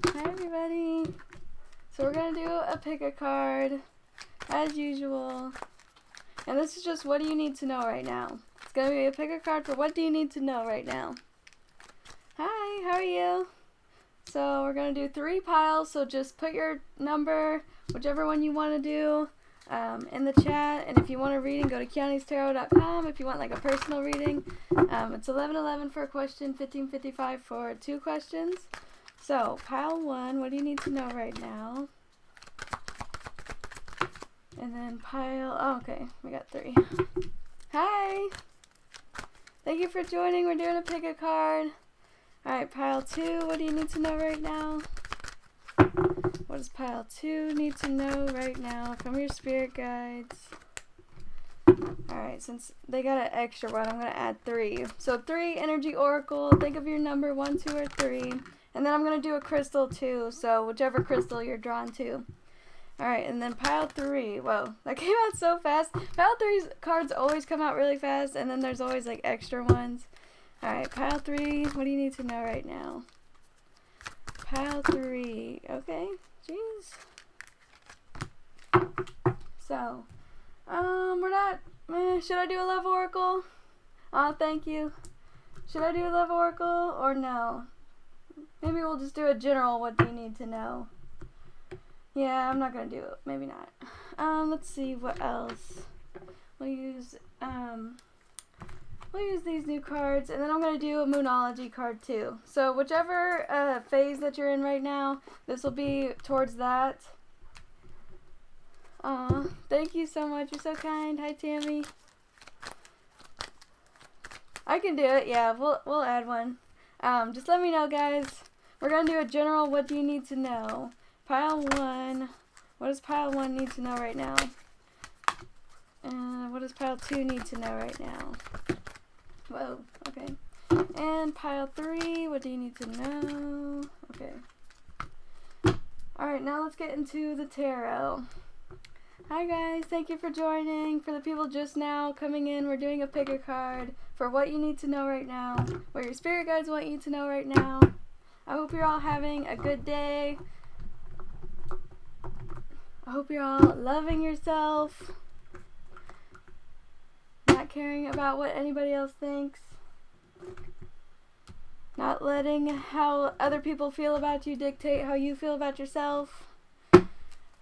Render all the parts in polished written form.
Hi everybody. So we're going to do a pick a card as usual. And this is just what do you need to know right now. It's going to be a pick a card for what do you need to know right now. Hi, how are you? So we're going to do 3 piles, so just put your number, whichever one you want to do, in the chat. And if you want a reading, go to Keani'sTarot.com if you want like a personal reading. It's $11.11 for a question, $15.55 for 2 questions. So, pile 1, what do you need to know right now? And then pile, oh, okay, we got 3. Hi! Thank you for joining. We're doing a pick a card. Alright, pile 2, what do you need to know right now? What does pile 2 need to know right now from your spirit guides? Alright, since they got an extra one, I'm going to add 3. So 3 energy oracle, think of your number 1, 2, or 3. And then I'm going to do a crystal too, so whichever crystal you're drawn to. Alright, and then pile 3. Whoa, that came out so fast. Pile 3's cards always come out really fast, and then there's always like extra ones. Alright, pile 3, what do you need to know right now? Pile 3, okay, jeez. So, we're not, should I do a love oracle? Oh, thank you. Should I do a love oracle or no? Maybe we'll just do a general what do you need to know. Yeah, I'm not gonna do it. Maybe not. Let's see what else. We'll use these new cards, and then I'm gonna do a Moonology card too. So whichever phase that you're in right now, this will be towards that. Aw, thank you so much. You're so kind. Hi, Tammy. I can do it. Yeah, we'll add one. Just let me know, guys. We're gonna do a general what do you need to know. Pile 1. What does pile 1 need to know right now? What does pile 2 need to know right now? Whoa, okay. And pile 3, what do you need to know? Okay. Alright, now let's get into the tarot. Hi guys, thank you for joining. For the people just now coming in, we're doing a pick a card for what you need to know right now, what your spirit guides want you to know right now. I hope you're all having a good day. I hope you're all loving yourself, not caring about what anybody else thinks, not letting how other people feel about you dictate how you feel about yourself.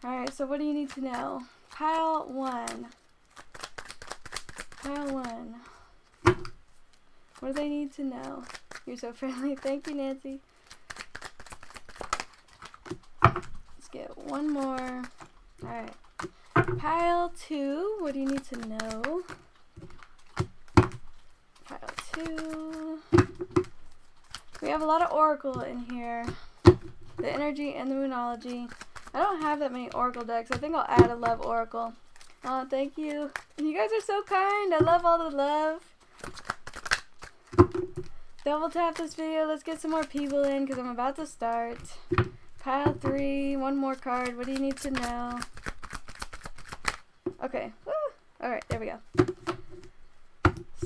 Alright, so what do you need to know? Pile 1. Pile 1. What do they need to know? You're so friendly. Thank you, Nancy. Let's get one more. Alright. Pile 2. What do you need to know? Pile 2. We have a lot of oracle in here. The energy and the Moonology. I don't have that many oracle decks. I think I'll add a love oracle. Oh, thank you. You guys are so kind. I love all the love. Double tap this video. Let's get some more people in because I'm about to start. Pile 3. One more card. What do you need to know? Okay. Woo! Alright, there we go.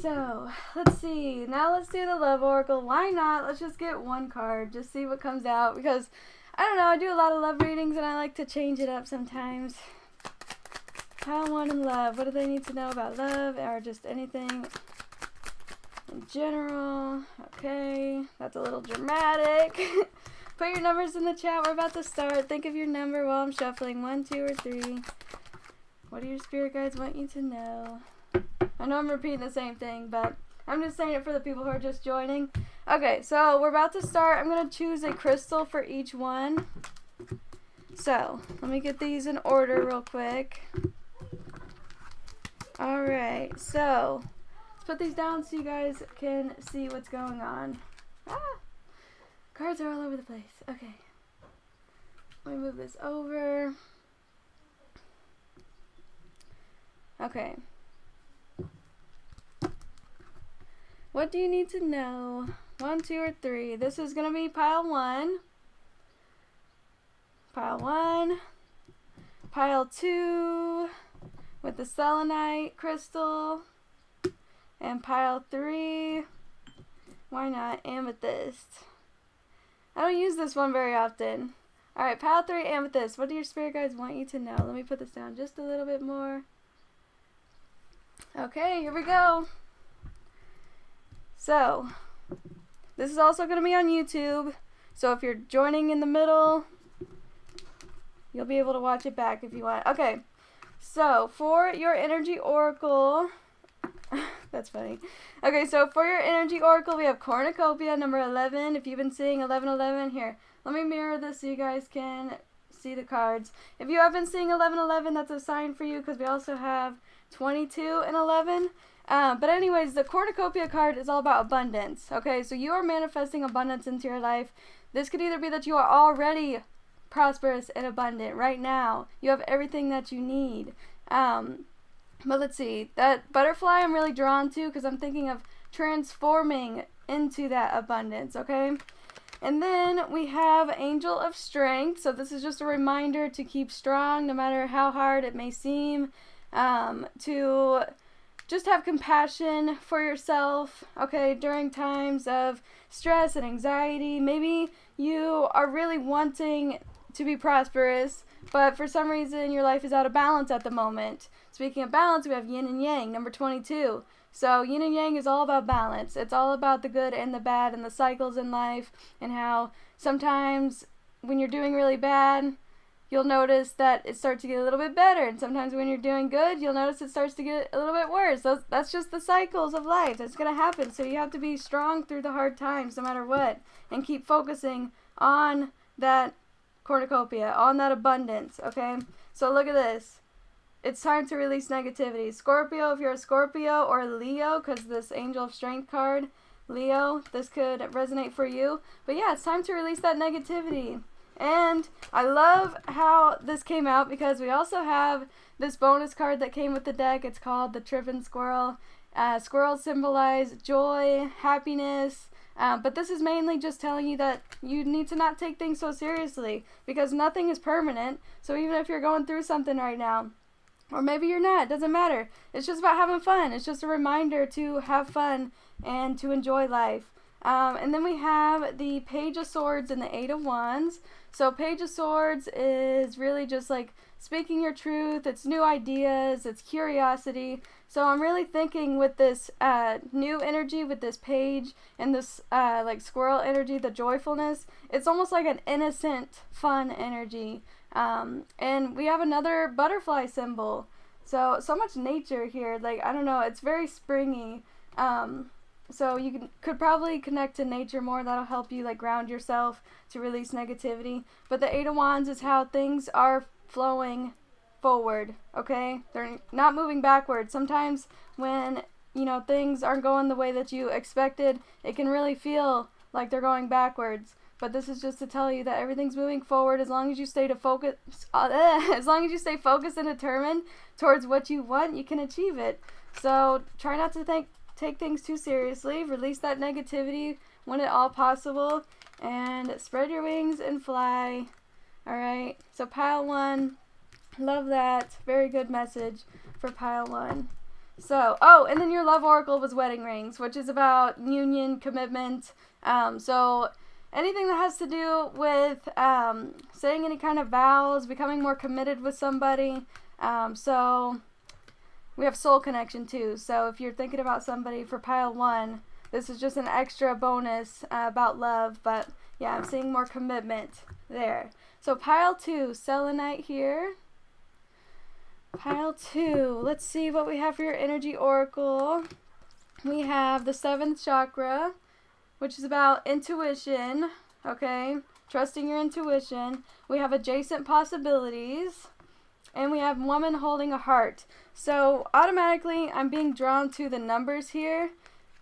So, let's see. Now let's do the love oracle. Why not? Let's just get one card. Just see what comes out because I don't know, I do a lot of love readings and I like to change it up sometimes. Pile 1 in love. What do they need to know about love or just anything in general? Okay, that's a little dramatic. Put your numbers in the chat. We're about to start. Think of your number while I'm shuffling. 1, 2, or 3. What do your spirit guides want you to know? I know I'm repeating the same thing, but I'm just saying it for the people who are just joining. Okay, so we're about to start. I'm going to choose a crystal for each one. So, let me get these in order real quick. Alright, so let's put these down so you guys can see what's going on. Ah! Cards are all over the place. Okay. Let me move this over. Okay. What do you need to know? 1, 2, or 3. This is going to be pile 1. Pile 1. Pile 2 with the selenite crystal. And pile 3. Why not? Amethyst. I don't use this one very often. Alright, pile 3, amethyst. What do your spirit guides want you to know? Let me put this down just a little bit more. Okay, here we go. So, this is also going to be on YouTube. So if you're joining in the middle, you'll be able to watch it back if you want. Okay, so for your energy oracle... That's funny. Okay, so for your energy oracle, we have cornucopia, number 11. If you've been seeing 1111, here, let me mirror this so you guys can see the cards. If you have been seeing 1111, that's a sign for you, because we also have 22 and 11. But anyways, the cornucopia card is all about abundance. Okay, so you are manifesting abundance into your life. This could either be that you are already prosperous and abundant right now. You have everything that you need. But let's see, that butterfly I'm really drawn to because I'm thinking of transforming into that abundance, okay? And then we have Angel of Strength. So this is just a reminder to keep strong no matter how hard it may seem, to just have compassion for yourself, okay, during times of stress and anxiety. Maybe you are really wanting to be prosperous, but for some reason your life is out of balance at the moment. Speaking of balance, we have yin and yang, number 22. So yin and yang is all about balance. It's all about the good and the bad and the cycles in life, and how sometimes when you're doing really bad, you'll notice that it starts to get a little bit better, and sometimes when you're doing good, you'll notice it starts to get a little bit worse. That's just the cycles of life. That's going to happen. So you have to be strong through the hard times no matter what, and keep focusing on that cornucopia, on that abundance, okay? So look at this. It's time to release negativity. Scorpio, if you're a Scorpio, or Leo, because this Angel of Strength card, Leo, this could resonate for you. But yeah, it's time to release that negativity. And I love how this came out because we also have this bonus card that came with the deck. It's called the Trippin' Squirrel. Squirrels symbolize joy, happiness, but this is mainly just telling you that you need to not take things so seriously because nothing is permanent. So even if you're going through something right now, or maybe you're not, it doesn't matter. It's just about having fun. It's just a reminder to have fun and to enjoy life. And then we have the Page of Swords and the Eight of Wands. So Page of Swords is really just like speaking your truth. It's new ideas. It's curiosity. So I'm really thinking with this new energy, with this page and this like squirrel energy, the joyfulness, it's almost like an innocent, fun energy. And we have another butterfly symbol. So much nature here. Like, I don't know, it's very springy. So you could probably connect to nature more. That'll help you like ground yourself to release negativity. But the Eight of Wands is how things are flowing forward, okay? They're not moving backwards. Sometimes when, you know, things aren't going the way that you expected, it can really feel like they're going backwards. But this is just to tell you that everything's moving forward as long as you stay focused and determined towards what you want, you can achieve it. So try not to take things too seriously. Release that negativity when at all possible, and spread your wings and fly. Alright, so pile 1, love that. Very good message for pile 1. So, oh, and then your love oracle was wedding rings, which is about union, commitment. So anything that has to do with saying any kind of vows, becoming more committed with somebody. So we have soul connection too. So if you're thinking about somebody for pile 1, this is just an extra bonus about love. But yeah, I'm seeing more commitment there. So pile 2, selenite here. Pile 2, let's see what we have for your energy oracle. We have the 7th chakra, which is about intuition, okay? Trusting your intuition. We have adjacent possibilities. And we have woman holding a heart. So automatically, I'm being drawn to the numbers here.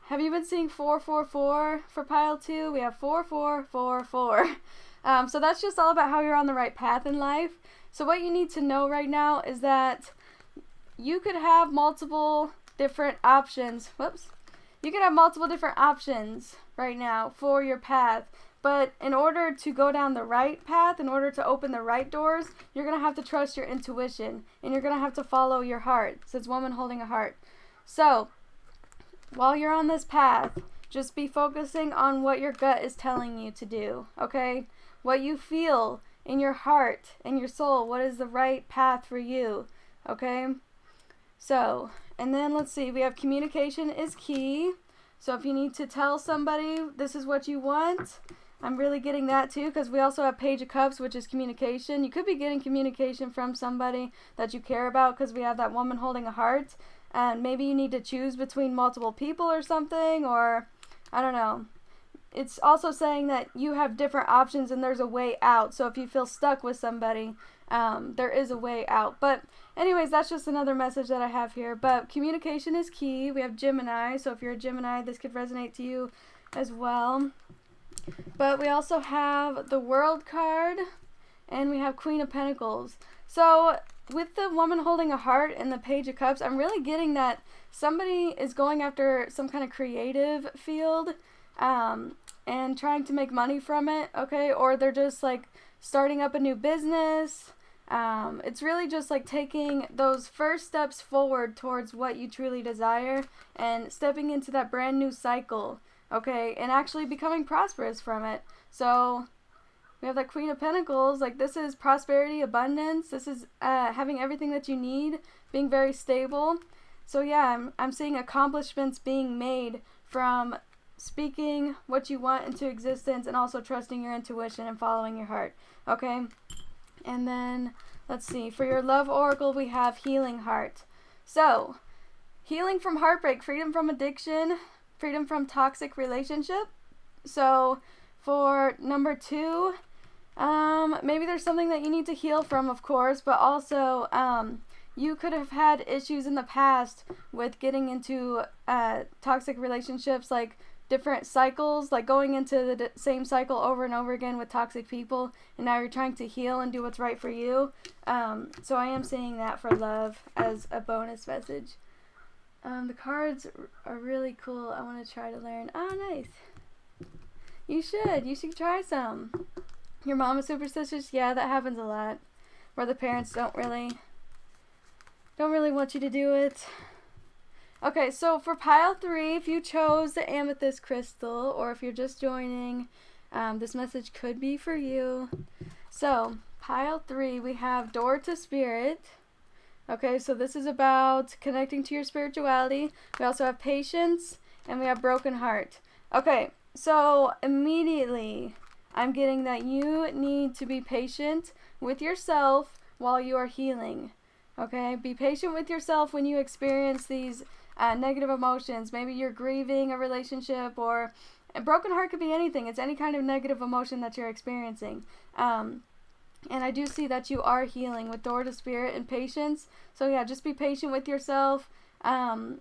Have you been seeing 444 for pile 2? We have 4444. So that's just all about how you're on the right path in life. So what you need to know right now is that you could have multiple different options. You could have multiple different options right now for your path. But in order to go down the right path, in order to open the right doors, you're going to have to trust your intuition. And you're going to have to follow your heart. It says woman holding a heart. So while you're on this path, just be focusing on what your gut is telling you to do, okay? What you feel in your heart and your soul, what is the right path for you, okay? So, and then let's see, we have communication is key. So if you need to tell somebody this is what you want, I'm really getting that too, because we also have Page of Cups, which is communication. You could be getting communication from somebody that you care about, because we have that woman holding a heart, and maybe you need to choose between multiple people or something, or I don't know. It's also saying that you have different options and there's a way out. So if you feel stuck with somebody, there is a way out. But anyways, that's just another message that I have here. But communication is key. We have Gemini, so if you're a Gemini, this could resonate to you as well. But we also have the World card, and we have Queen of Pentacles. So with the woman holding a heart and the Page of Cups, I'm really getting that somebody is going after some kind of creative field, and trying to make money from it, okay? Or they're just like starting up a new business. It's really just like taking those first steps forward towards what you truly desire and stepping into that brand new cycle, okay? And actually becoming prosperous from it. So we have that Queen of Pentacles. Like, this is prosperity, abundance. This is having everything that you need, being very stable. So yeah, I'm seeing accomplishments being made from speaking what you want into existence and also trusting your intuition and following your heart, okay? And then, let's see, for your love oracle, we have Healing Heart. So, healing from heartbreak, freedom from addiction, freedom from toxic relationship. So, for number 2, maybe there's something that you need to heal from, of course, but also, you could have had issues in the past with getting into toxic relationships, like different cycles, like going into the same cycle over and over again with toxic people, and now you're trying to heal and do what's right for you. So I am seeing that for love as a bonus message. The cards are really cool. I want to try to learn. Oh, nice. You should try some. Your mom is superstitious? Yeah, that happens a lot, where the parents don't really want you to do it. Okay, so for pile 3, if you chose the amethyst crystal, or if you're just joining, this message could be for you. So, pile 3, we have Door to Spirit. Okay, so this is about connecting to your spirituality. We also have Patience, and we have Broken Heart. Okay, so immediately, I'm getting that you need to be patient with yourself while you are healing. Okay, be patient with yourself when you experience these negative emotions. Maybe you're grieving a relationship, or a broken heart could be anything. It's any kind of negative emotion that you're experiencing. And I do see that you are healing with Door to Spirit and Patience. So yeah, just be patient with yourself. And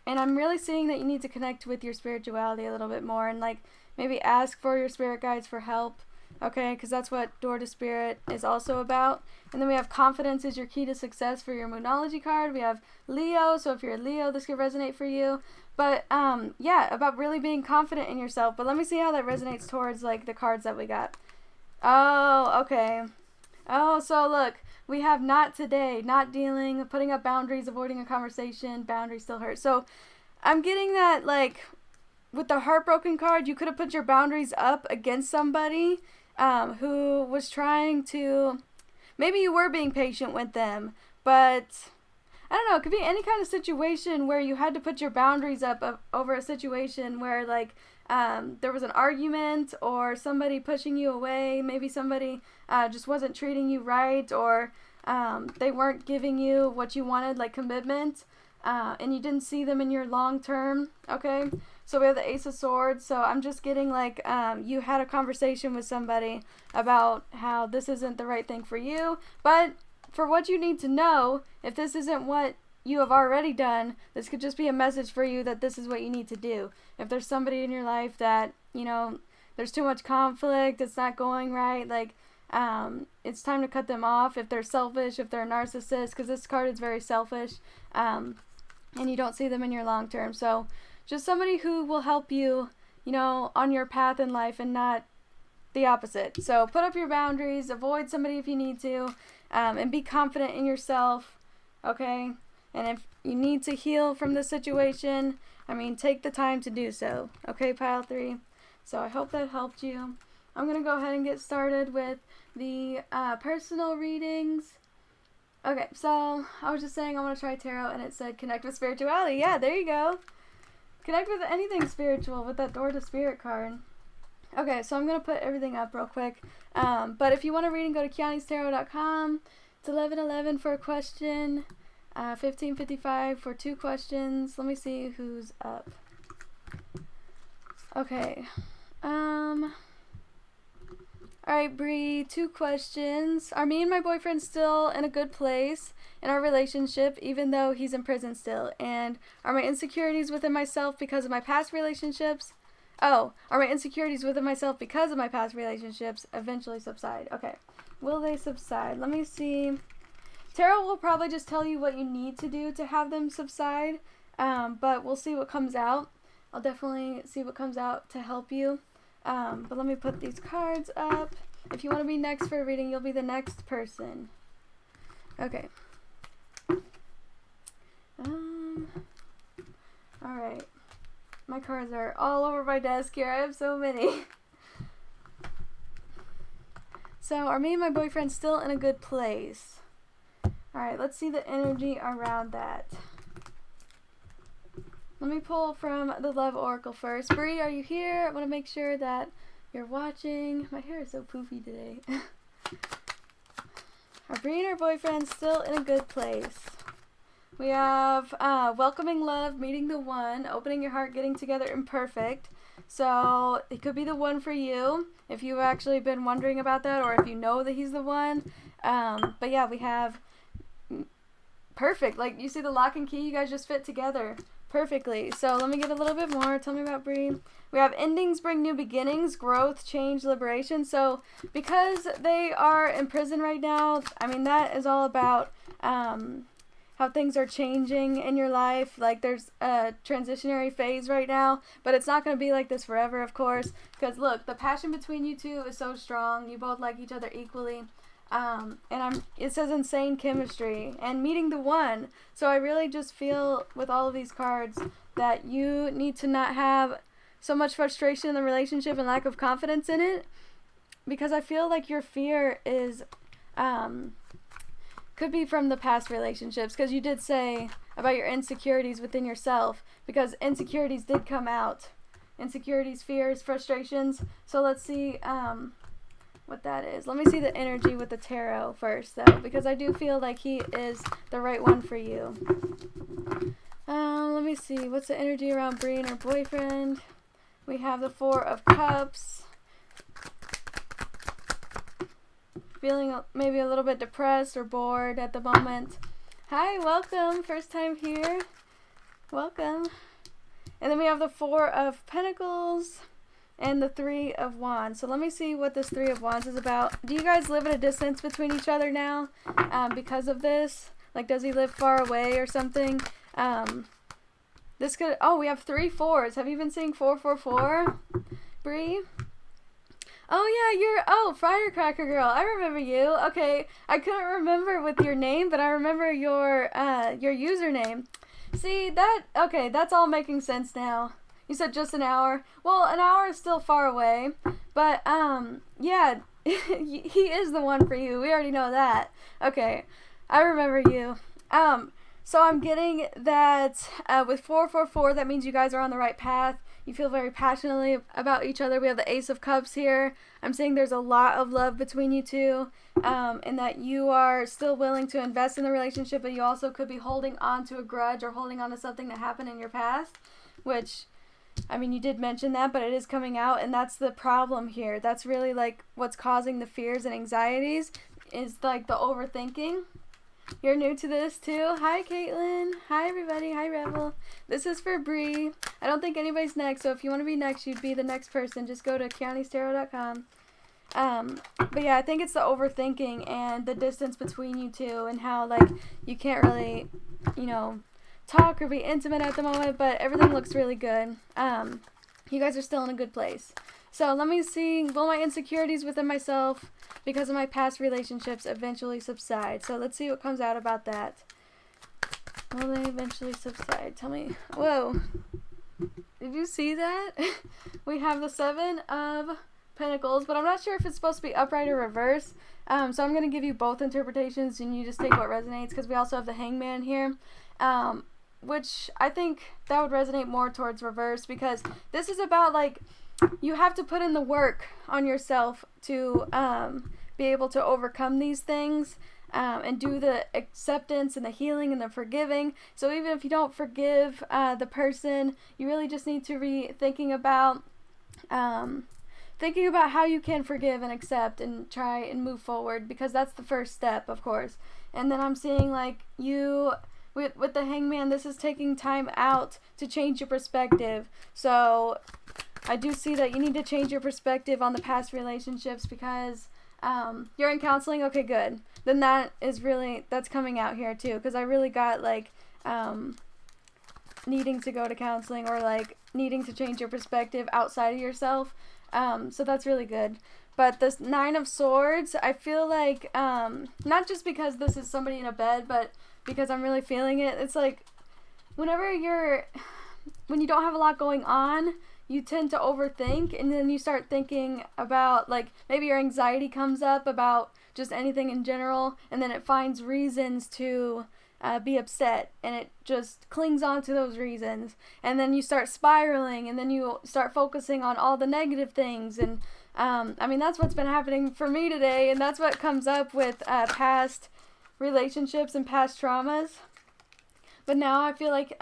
I'm really seeing that you need to connect with your spirituality a little bit more, and like maybe ask for your spirit guides for help. Okay, because that's what Door to Spirit is also about. And then we have Confidence is your key to success for your Moonology card. We have Leo, so if you're a Leo, this could resonate for you. But, yeah, about really being confident in yourself. But let me see how that resonates towards, like, the cards that we got. Oh, okay. Oh, so look, we have not today, not dealing, putting up boundaries, avoiding a conversation, boundaries still hurt. So I'm getting that, like, with the Heartbroken card, you could have put your boundaries up against somebody who was trying to, maybe you were being patient with them, but I don't know, it could be any kind of situation where you had to put your boundaries up over a situation where, like, there was an argument or somebody pushing you away, maybe somebody just wasn't treating you right, or they weren't giving you what you wanted, like commitment, and you didn't see them in your long term, okay? So we have the Ace of Swords, so I'm just getting like, you had a conversation with somebody about how this isn't the right thing for you, but for what you need to know, if this isn't what you have already done, this could just be a message for you that this is what you need to do. If there's somebody in your life that, you know, there's too much conflict, it's not going right, like, it's time to cut them off. If they're selfish, if they're a narcissist, because this card is very selfish, and you don't see them in your long term, so just somebody who will help you, you know, on your path in life and not the opposite. So put up your boundaries, avoid somebody if you need to, and be confident in yourself, okay? And if you need to heal from this situation, I mean, take the time to do so. Okay, pile 3. So I hope that helped you. I'm going to go ahead and get started with the personal readings. Okay, so I was just saying I want to try tarot, and it said connect with spirituality. Yeah, there you go. Connect with anything spiritual with that Door to Spirit card. Okay, so I'm going to put everything up real quick. But if you want a reading, go to Keani'sTarot.com. It's 11:11 for a question. 15:55 for 2 questions. Let me see who's up. Okay. Alright, Bree, 2 questions. Are me and my boyfriend still in a good place in our relationship, even though he's in prison still? And are my insecurities within myself because of my past relationships? Oh, are my insecurities within myself because of my past relationships eventually subside? Okay. Will they subside? Let me see. Tarot will probably just tell you what you need to do to have them subside, but we'll see what comes out. I'll definitely see what comes out to help you. But let me put these cards up. If you want to be next for a reading, you'll be the next person. Okay. Alright. My cards are all over my desk here. I have so many. So, are me and my boyfriend still in a good place? Alright, let's see the energy around that. Let me pull from the Love Oracle first. Bree, are you here? I want to make sure that you're watching. My hair is so poofy today. Are Bree and her boyfriend still in a good place? We have welcoming love, meeting the one, opening your heart, getting together, imperfect. So it could be the one for you if you've actually been wondering about that, or if you know that he's the one. But yeah, we have perfect. Like, you see the lock and key, you guys just fit together perfectly. So let me get a little bit more. Tell me about Bree. We have endings bring new beginnings, growth, change, liberation. So because they are in prison right now, I mean, that is all about how things are changing in your life. Like, there's a transitionary phase right now, but it's not going to be like this forever, of course, because look, the passion between you two is so strong. You both like each other equally. It says insane chemistry and meeting the one. So I really just feel with all of these cards that you need to not have so much frustration in the relationship and lack of confidence in it, because I feel like your fear is could be from the past relationships, because you did say about your insecurities within yourself, because insecurities did come out. Insecurities, fears, frustrations. So let's see what that is. Let me see the energy with the tarot first, though, because I do feel like he is the right one for you. Let me see. What's the energy around Bree and her boyfriend? We have the 4 of Cups. Feeling maybe a little bit depressed or bored at the moment. Hi, welcome. First time here. Welcome. And then we have the 4 of Pentacles and the 3 of Wands. So let me see what this 3 of Wands is about. Do you guys live at a distance between each other now because of this? Like, does he live far away or something? This could... Oh, we have 3 4s. Have you been seeing 444? Bree? Oh, yeah, you're... Oh, Firecracker Girl. I remember you. Okay, I couldn't remember with your name, but I remember your username. See, that... Okay, that's all making sense now. You said just an hour. Well, an hour is still far away. But, yeah, he is the one for you. We already know that. Okay, I remember you. So I'm getting that with 444, that means you guys are on the right path. You feel very passionately about each other. We have the Ace of Cups here. I'm saying there's a lot of love between you two, and that you are still willing to invest in the relationship, but you also could be holding on to a grudge or holding on to something that happened in your past, which... I mean, you did mention that, but it is coming out, and that's the problem here. That's really, like, what's causing the fears and anxieties is, like, the overthinking. You're new to this, too. Hi, Caitlin. Hi, everybody. Hi, Rebel. This is for Bree. I don't think anybody's next, so if you want to be next, you'd be the next person. Just go to Keani'sTarot.com. But, yeah, I think it's the overthinking and the distance between you two and how, like, you can't really, you know... talk or be intimate at the moment, but everything looks really good. You guys are still in a good place. So let me see, will my insecurities within myself because of my past relationships eventually subside? So let's see what comes out about that. Will they eventually subside? Tell me. Whoa. Did you see that? We have the 7 of Pentacles, but I'm not sure if it's supposed to be upright or reverse. So I'm going to give you both interpretations, and you just take what resonates, because we also have the Hangman here, which I think that would resonate more towards reverse, because this is about, like, you have to put in the work on yourself to be able to overcome these things, and do the acceptance and the healing and the forgiving. So even if you don't forgive the person, you really just need to be thinking about how you can forgive and accept and try and move forward, because that's the first step, of course. And then I'm seeing, like, you, with the Hangman, this is taking time out to change your perspective. So I do see that you need to change your perspective on the past relationships, because you're in counseling. Okay, good. Then that's coming out here too, because I really got, like, needing to go to counseling, or, like, needing to change your perspective outside of yourself. So that's really good. But this 9 of Swords, I feel like, not just because this is somebody in a bed, but because I'm really feeling it. It's like, when you don't have a lot going on, you tend to overthink, and then you start thinking about, like, maybe your anxiety comes up about just anything in general, and then it finds reasons to be upset, and it just clings on to those reasons, and then you start spiraling, and then you start focusing on all the negative things. And I mean, that's what's been happening for me today, and that's what comes up with past relationships and past traumas. But now I feel like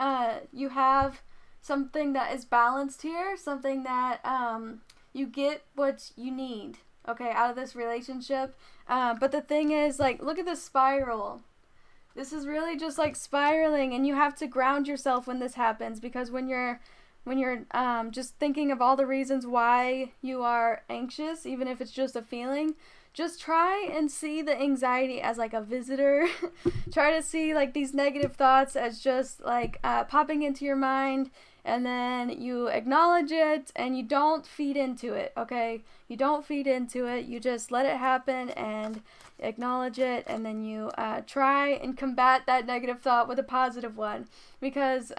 you have something that is balanced here, something that you get what you need, okay, out of this relationship. But the thing is, like, look at this spiral. This is really just, like, spiraling, and you have to ground yourself when this happens, because when you're just thinking of all the reasons why you are anxious, even if it's just a feeling, just try and see the anxiety as, like, a visitor. Try to see, like, these negative thoughts as just, like, popping into your mind, and then you acknowledge it, and you don't feed into it, okay? You don't feed into it. You just let it happen and acknowledge it, and then you try and combat that negative thought with a positive one. Because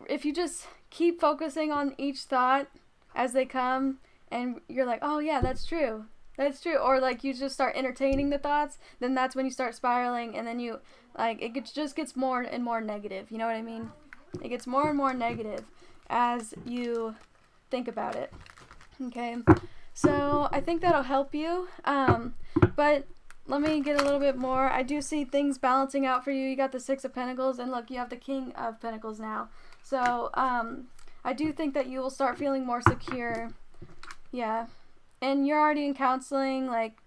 if you just keep focusing on each thought as they come, and you're like, oh yeah, that's true, or, like, you just start entertaining the thoughts, then that's when you start spiraling, and then you, like, just gets more and more negative. You know what I mean? It gets more and more negative as you think about it. Okay, so I think that'll help you. But let me get a little bit more. I do see things balancing out for you. You got the 6 of Pentacles, and look, you have the King of Pentacles now. So I do think that you will start feeling more secure. Yeah, and you're already in counseling, like,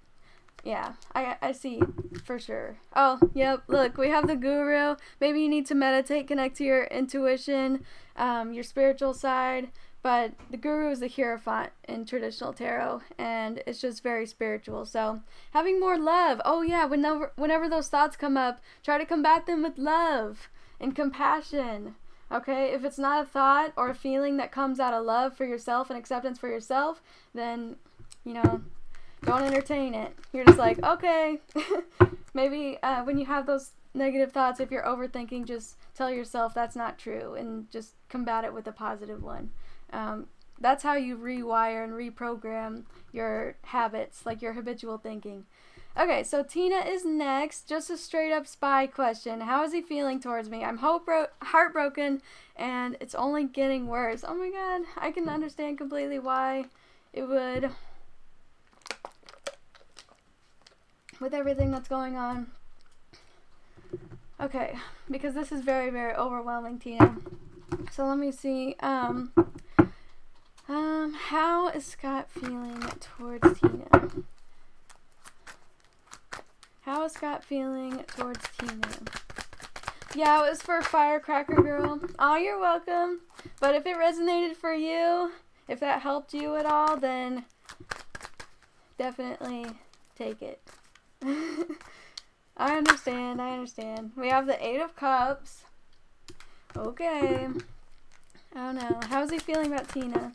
yeah, I see, for sure. Oh, yep, look, we have the Guru. Maybe you need to meditate, connect to your intuition, your spiritual side. But the Guru is the Hierophant in traditional tarot, and it's just very spiritual. So having more love. Oh yeah, whenever those thoughts come up, try to combat them with love and compassion. Okay, if it's not a thought or a feeling that comes out of love for yourself and acceptance for yourself, then, you know, don't entertain it. You're just like, okay. Maybe when you have those negative thoughts, if you're overthinking, just tell yourself that's not true, and just combat it with a positive one. That's how you rewire and reprogram your habits, like your habitual thinking. Okay, so Tina is next. Just a straight up spy question. How is he feeling towards me? I'm heartbroken, and it's only getting worse. Oh my god, I can understand completely why it would, with everything that's going on. Okay, because this is very, very overwhelming, Tina. So let me see. How is Scott feeling towards Tina? How is Scott feeling towards Tina? Yeah, it was for Firecracker Girl. Oh, you're welcome. But if it resonated for you, if that helped you at all, then definitely take it. I understand. We have the 8 of Cups. Okay. I don't know. How's he feeling about Tina?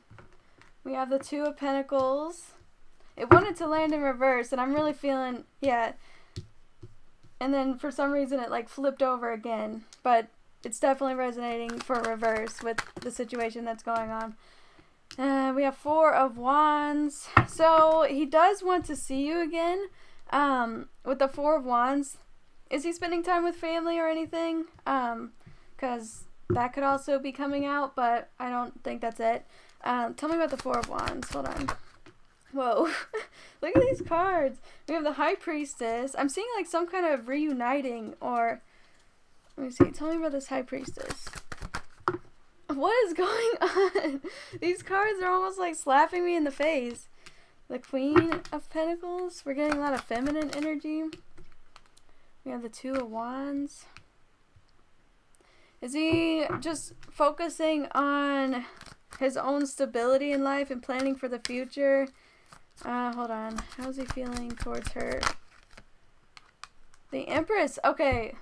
We have the 2 of Pentacles. It wanted to land in reverse, and I'm really feeling, yeah. And then for some reason it, like, flipped over again. But it's definitely resonating for reverse with the situation that's going on. We have 4 of Wands. So he does want to see you again. With the 4 of Wands, is he spending time with family or anything? Because that could also be coming out, but I don't think that's it. Tell me about the 4 of Wands. Hold on. Whoa. Look at these cards. We have the High Priestess. I'm seeing like some kind of reuniting or... Let me see. Tell me about this High Priestess. What is going on? These cards are almost like slapping me in the face. The Queen of Pentacles. We're getting a lot of feminine energy. We have the 2 of Wands. Is he just focusing on his own stability in life and planning for the future? Hold on. How's he feeling towards her? The Empress. Okay.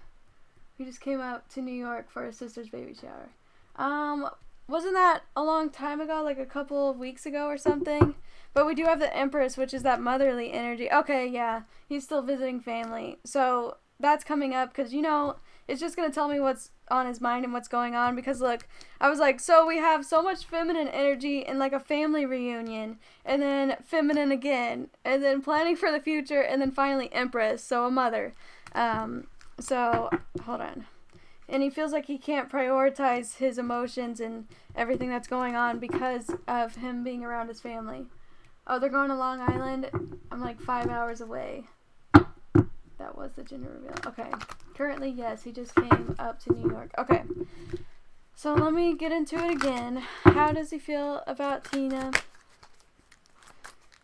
He just came up to New York for his sister's baby shower. Wasn't that a long time ago? Like a couple of weeks ago or something? But we do have the Empress, which is that motherly energy. Okay, yeah. He's still visiting family. So that's coming up because, you know, it's just going to tell me what's on his mind and what's going on. Because, look, I was like, so we have so much feminine energy in, like, a family reunion. And then feminine again. And then planning for the future. And then finally Empress. So a mother. So, hold on. And he feels like he can't prioritize his emotions and everything that's going on because of him being around his family. Oh, they're going to Long Island. I'm like 5 hours away. That was the gender reveal. Okay. Currently, yes, he just came up to New York. Okay. So let me get into it again. How does he feel about Tina?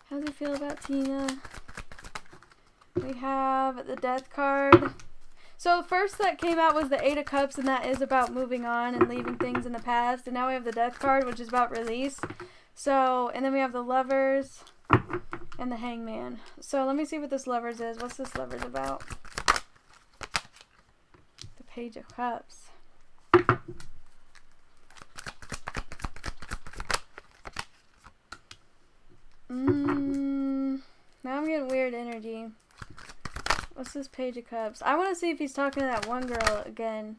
How does he feel about Tina? We have the Death card. So the first that came out was the 8 of Cups, and that is about moving on and leaving things in the past. And now we have the Death card, which is about release. So, and then we have the Lovers and the Hangman. So let me see what this Lovers is. What's this Lovers about? The Page of Cups. Now I'm getting weird energy. What's this Page of Cups? I want to see if he's talking to that one girl again.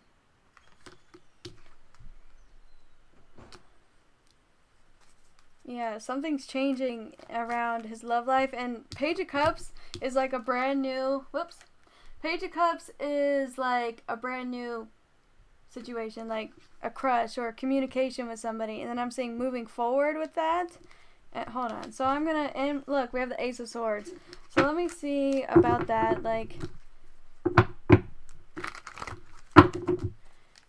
Yeah, something's changing around his love life. And Page of Cups is like a brand new... Whoops. Page of Cups is like a brand new situation. Like a crush or communication with somebody. And then I'm seeing moving forward with that. Hold on. So I'm going to... And look, we have the Ace of Swords. So let me see about that. Like...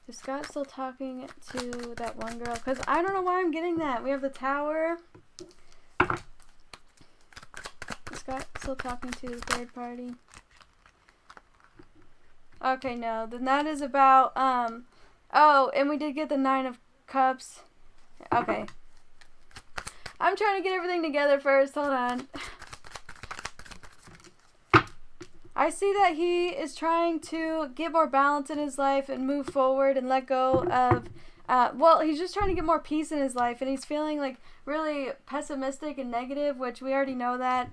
Is Scott still talking to that one girl? Because I don't know why I'm getting that. We have the Tower. Is Scott still talking to the third party? Okay, no. Then that is about... Oh, and we did get the 9 of Cups. Okay. I'm trying to get everything together first. Hold on. I see that he is trying to get more balance in his life and move forward and let go of, well, he's just trying to get more peace in his life, and he's feeling like really pessimistic and negative, which we already know that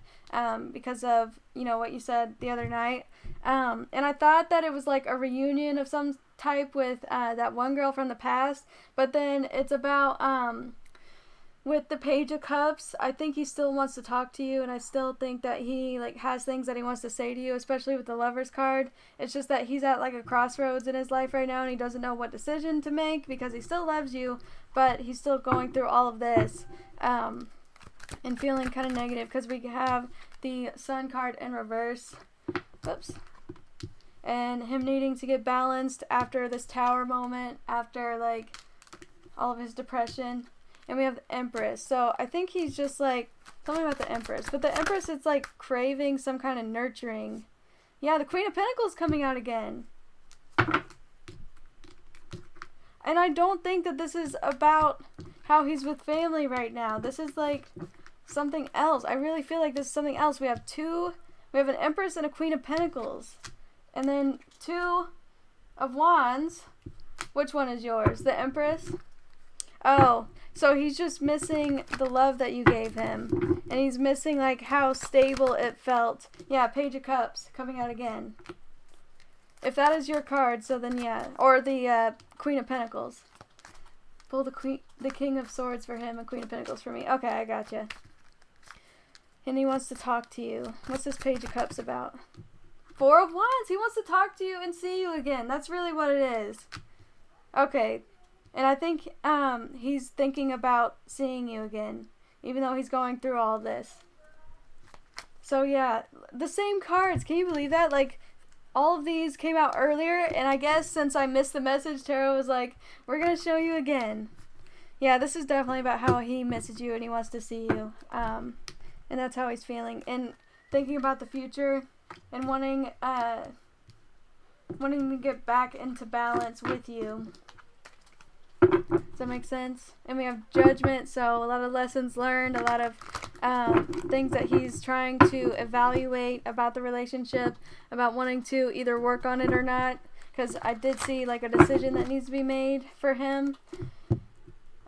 because of, you know, what you said the other night. And I thought that it was like a reunion of some type with that one girl from the past, but then it's about, with the Page of Cups, I think he still wants to talk to you, and I still think that he like has things that he wants to say to you, especially with the Lovers card. It's just that he's at like a crossroads in his life right now, and he doesn't know what decision to make because he still loves you, but he's still going through all of this and feeling kind of negative because we have the Sun card in reverse. Oops. And him needing to get balanced after this Tower moment, after like all of his depression. And we have the Empress. So I think he's just like, tell me about the Empress. But the Empress, it's like craving some kind of nurturing. Yeah, the Queen of Pentacles coming out again. And I don't think that this is about how he's with family right now. This is like something else. I really feel like this is something else. We have an Empress and a Queen of Pentacles. And then 2 of Wands. Which one is yours? The Empress? Oh, so he's just missing the love that you gave him. And he's missing, like, how stable it felt. Yeah, Page of Cups coming out again. If that is your card, so then yeah. Or the Queen of Pentacles. Pull the King of Swords for him and Queen of Pentacles for me. Okay, I gotcha. And he wants to talk to you. What's this Page of Cups about? Four of Wands. He wants to talk to you and see you again. That's really what it is. Okay. And I think he's thinking about seeing you again. Even though he's going through all this. So yeah. The same cards. Can you believe that? Like, all of these came out earlier. And I guess since I missed the message, Tarot was like, we're going to show you again. Yeah, this is definitely about how he misses you and he wants to see you. And that's how he's feeling. And thinking about the future. And wanting to get back into balance with you. Does that make sense? And we have Judgment, so a lot of lessons learned, a lot of things that he's trying to evaluate about the relationship, about wanting to either work on it or not. Because I did see like a decision that needs to be made for him.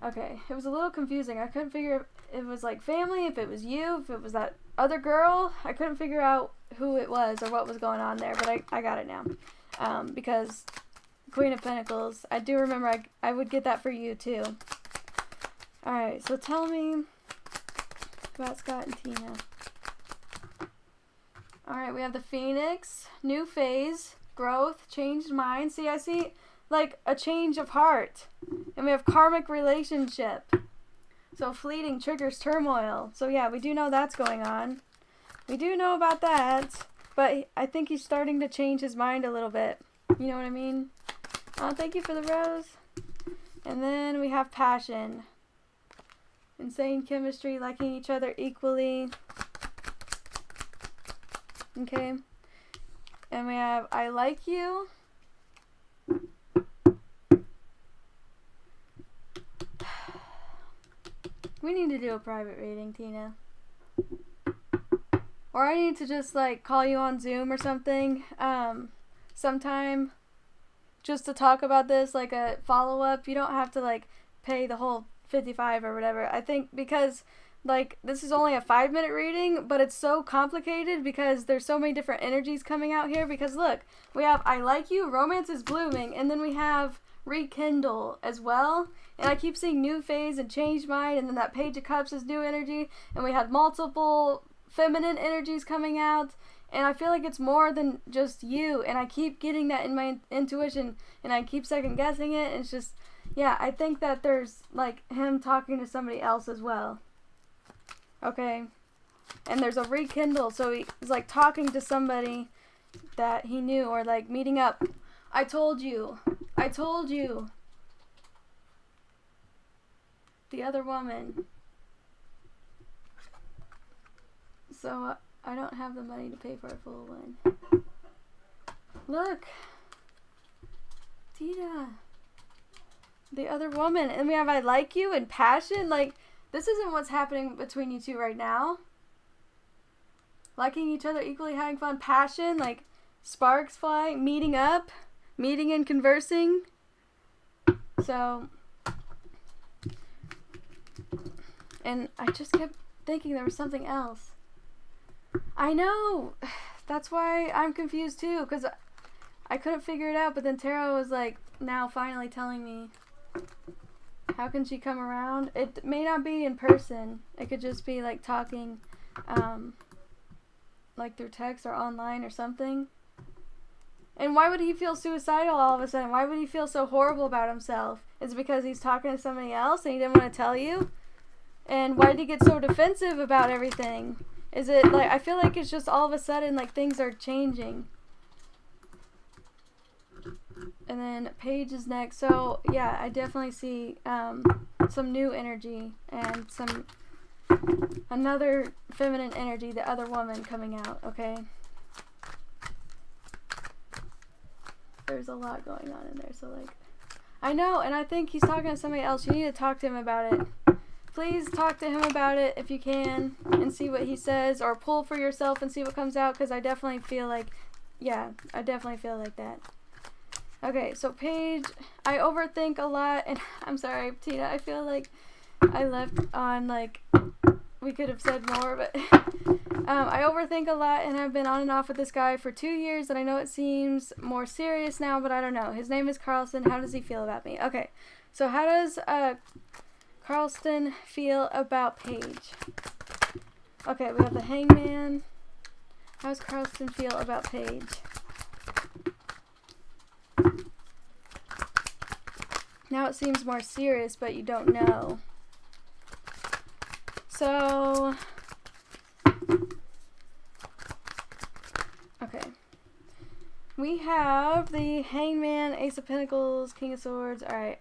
Okay, it was a little confusing. I couldn't figure if it was like family, if it was you, if it was that other girl. I couldn't figure out who it was or what was going on there, but I got it now. Because Queen of Pentacles, I do remember I would get that for you too. Alright, so tell me about Scott and Tina. Alright, we have the Phoenix, new phase, growth, changed mind. See, I see like a change of heart. And we have karmic relationship. So fleeting triggers turmoil. So yeah, we do know that's going on. We do know about that. But I think he's starting to change his mind a little bit. You know what I mean? Oh, thank you for the rose. And then we have passion. Insane chemistry, liking each other equally. Okay. And we have I like you. We need to do a private reading, Tina. Or I need to just like call you on Zoom or something sometime just to talk about this, like a follow-up. You don't have to like pay the whole $55 or whatever. I think because like this is only a 5-minute reading, but it's so complicated because there's so many different energies coming out here. Because look, we have I like you, romance is blooming, and then we have rekindle as well. And I keep seeing new phase and changed mind, and then that Page of Cups is new energy, and we had multiple feminine energies coming out, and I feel like it's more than just you, and I keep getting that in my intuition, and I keep second guessing it, and it's just, yeah, I think that there's like him talking to somebody else as well. Okay, and there's a rekindle, so he's like talking to somebody that he knew, or like meeting up. I told you. The other woman. So I don't have the money to pay for a full one. Look. Tina. The other woman. And we have I like you and passion. Like, this isn't what's happening between you two right now. Liking each other equally, having fun, passion, like sparks flying, meeting up, meeting and conversing. So, and I just kept thinking there was something else. I know. That's why I'm confused too, because I couldn't figure it out, but then Tarot was like now finally telling me. How can she come around? It may not be in person. It could just be like talking like through text or online or something. And why would he feel suicidal all of a sudden? Why would he feel so horrible about himself? Is it because he's talking to somebody else and he didn't want to tell you? And why did he get so defensive about everything? Is it like, I feel like it's just all of a sudden like things are changing. And then Paige is next. So yeah, I definitely see some new energy and another feminine energy, the other woman coming out, okay? There's a lot going on in there, so like, I know, and I think he's talking to somebody else. You need to talk to him about it. Please talk to him about it if you can and see what he says, or pull for yourself and see what comes out, because I definitely feel like, yeah, I definitely feel like that. Okay, so Paige, I overthink a lot, and I'm sorry, Tina, I feel like I left on, like, we could have said more, but, I overthink a lot, and I've been on and off with this guy for 2 years, and I know it seems more serious now, but I don't know. His name is Carlson. How does he feel about me? Okay, so how does Carlson feel about Paige? Okay, we have the Hangman. How does Carlson feel about Paige? Now it seems more serious, but you don't know. So, okay. We have the Hangman, Ace of Pentacles, King of Swords. Alright,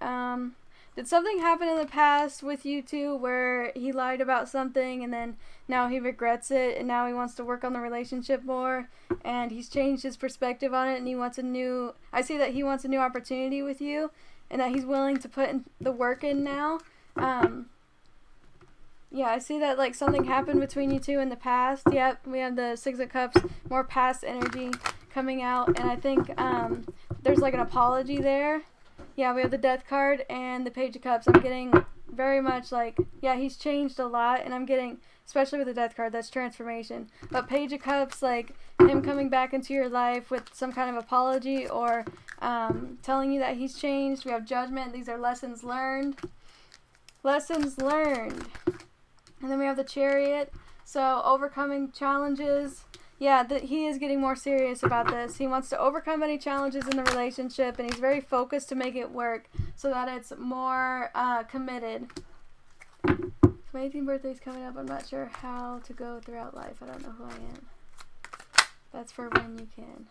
did something happen in the past with you two where he lied about something and then now he regrets it and now he wants to work on the relationship more and he's changed his perspective on it and he wants I see that he wants a new opportunity with you and that he's willing to put the work in now. Yeah, I see that like something happened between you two in the past. Yep, we have the Six of Cups, more past energy coming out, and I think there's like an apology there. Yeah, we have the Death card and the Page of Cups. I'm getting very much like, yeah, he's changed a lot, and I'm getting, especially with the Death card, that's transformation. But Page of Cups, like him coming back into your life with some kind of apology or telling you that he's changed. We have Judgment. These are lessons learned. Lessons learned. And then we have the Chariot. So overcoming challenges. Yeah, he is getting more serious about this. He wants to overcome any challenges in the relationship, and he's very focused to make it work so that it's more committed. My 18th birthday's coming up. I'm not sure how to go throughout life. I don't know who I am. That's for when you can.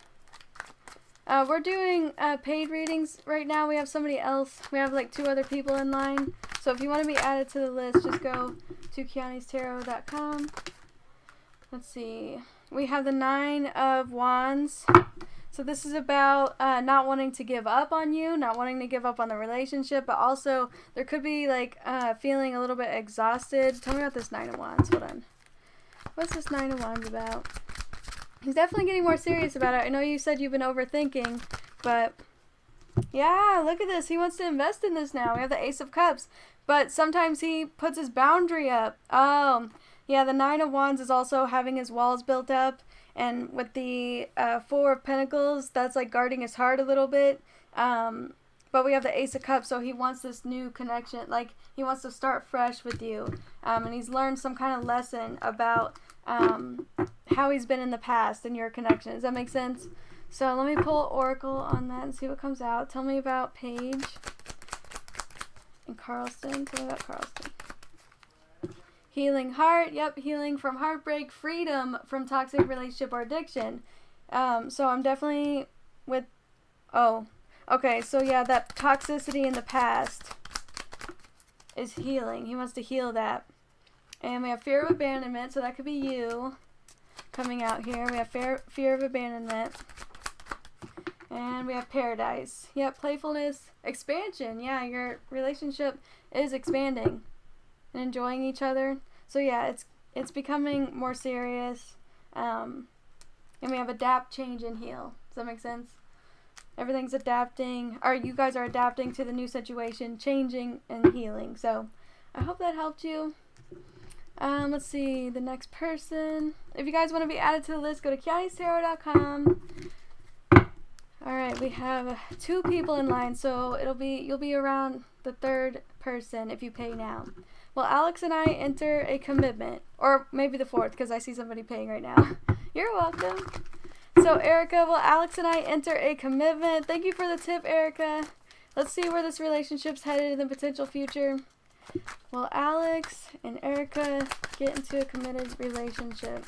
We're doing paid readings right now. We have somebody else. We have like 2 other people in line. So if you want to be added to the list, just go to Keani'sTarot.com. Let's see. We have the 9 of Wands. So this is about not wanting to give up on you, not wanting to give up on the relationship, but also there could be like feeling a little bit exhausted. Tell me about this 9 of Wands. Hold on. What's this 9 of Wands about? He's definitely getting more serious about it. I know you said you've been overthinking, but yeah, look at this. He wants to invest in this now. We have the Ace of Cups, but sometimes he puts his boundary up. Oh, yeah, the 9 of Wands is also having his walls built up, and with the 4 of Pentacles, that's like guarding his heart a little bit. But we have the Ace of Cups, so he wants this new connection. Like, he wants to start fresh with you, and he's learned some kind of lesson about how he's been in the past and your connection. Does that make sense? So let me pull Oracle on that and see what comes out. Tell me about Paige and Carlson. Tell me about Carlson. Healing heart. Yep, healing from heartbreak. Freedom from toxic relationship or addiction. So I'm definitely with... Oh, okay. So yeah, that toxicity in the past is healing. He wants to heal that. And we have fear of abandonment. So that could be you coming out here. We have fear of abandonment. And we have paradise. Yep, playfulness. Expansion. Yeah, your relationship is expanding and enjoying each other. So yeah, it's becoming more serious. And we have adapt, change, and heal. Does that make sense? Everything's adapting. Or you guys are adapting to the new situation, changing and healing. So I hope that helped you. Let's see, the next person. If you guys want to be added to the list, go to Keani'sTarot.com. Alright, we have 2 people in line, so you'll be around the 3rd person if you pay now. Well, Alex and I enter a commitment, or maybe the 4th, because I see somebody paying right now. You're welcome. So, Erika, well, Alex and I enter a commitment. Thank you for the tip, Erika. Let's see where this relationship's headed in the potential future. Well, Alex and Erika get into a committed relationship.